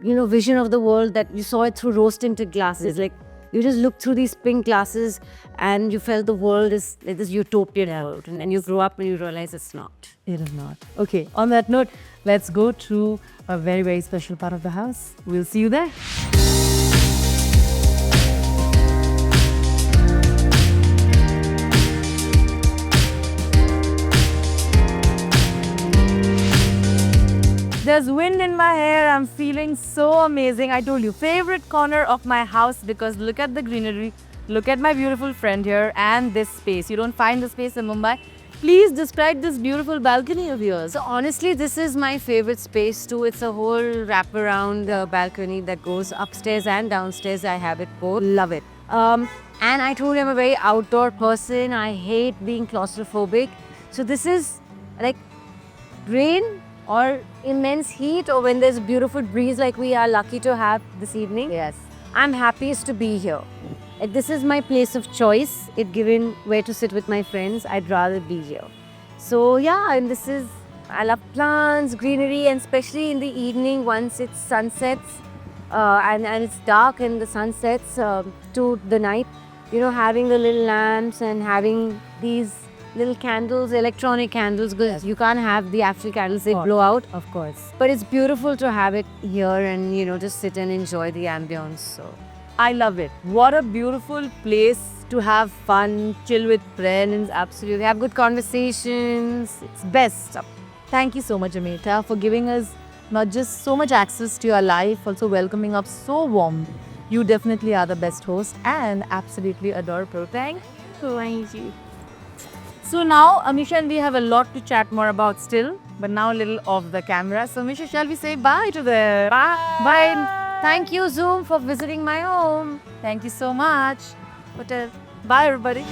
vision of the world that you saw it through rose-tinted glasses. Like you just looked through these pink glasses and you felt the world is like this utopian world. And then you grow up and you realize it's not. It is not. Okay, on that note, let's go to a very, very special part of the house. We'll see you there. There's wind in my hair. I'm feeling so amazing. I told you, favorite corner of my house because look at the greenery. Look at my beautiful friend here and this space. You don't find the space in Mumbai. Please describe this beautiful balcony of yours. So honestly, this is my favorite space too. It's a whole wraparound balcony that goes upstairs and downstairs. I have it both. Love it. And I told you I'm a very outdoor person. I hate being claustrophobic. So this is like rain or immense heat or when there's a beautiful breeze like we are lucky to have this evening. Yes. I'm happiest to be here. Like, this is my place of choice. It given where to sit with my friends, I'd rather be here. So yeah, and I love plants, greenery, and especially in the evening once it sunsets and it's dark and the sun sets to the night, having the little lamps and having these, little candles, electronic candles, because you can't have the actual candles, they blow out. Of course. But it's beautiful to have it here and, you know, just sit and enjoy the ambience. So, I love it. What a beautiful place to have fun, chill with friends. absolutely. Have good conversations. It's best. Thank you so much, Amita, for giving us not just so much access to your life, also welcoming up so warm. You definitely are the best host and absolutely adorable. Thank you. So now, Amisha and we have a lot to chat more about still, but now a little off the camera. So, Amisha, shall we say bye to the... Bye. Thank you, Zoom, for visiting my home. Thank you so much. Bye, everybody.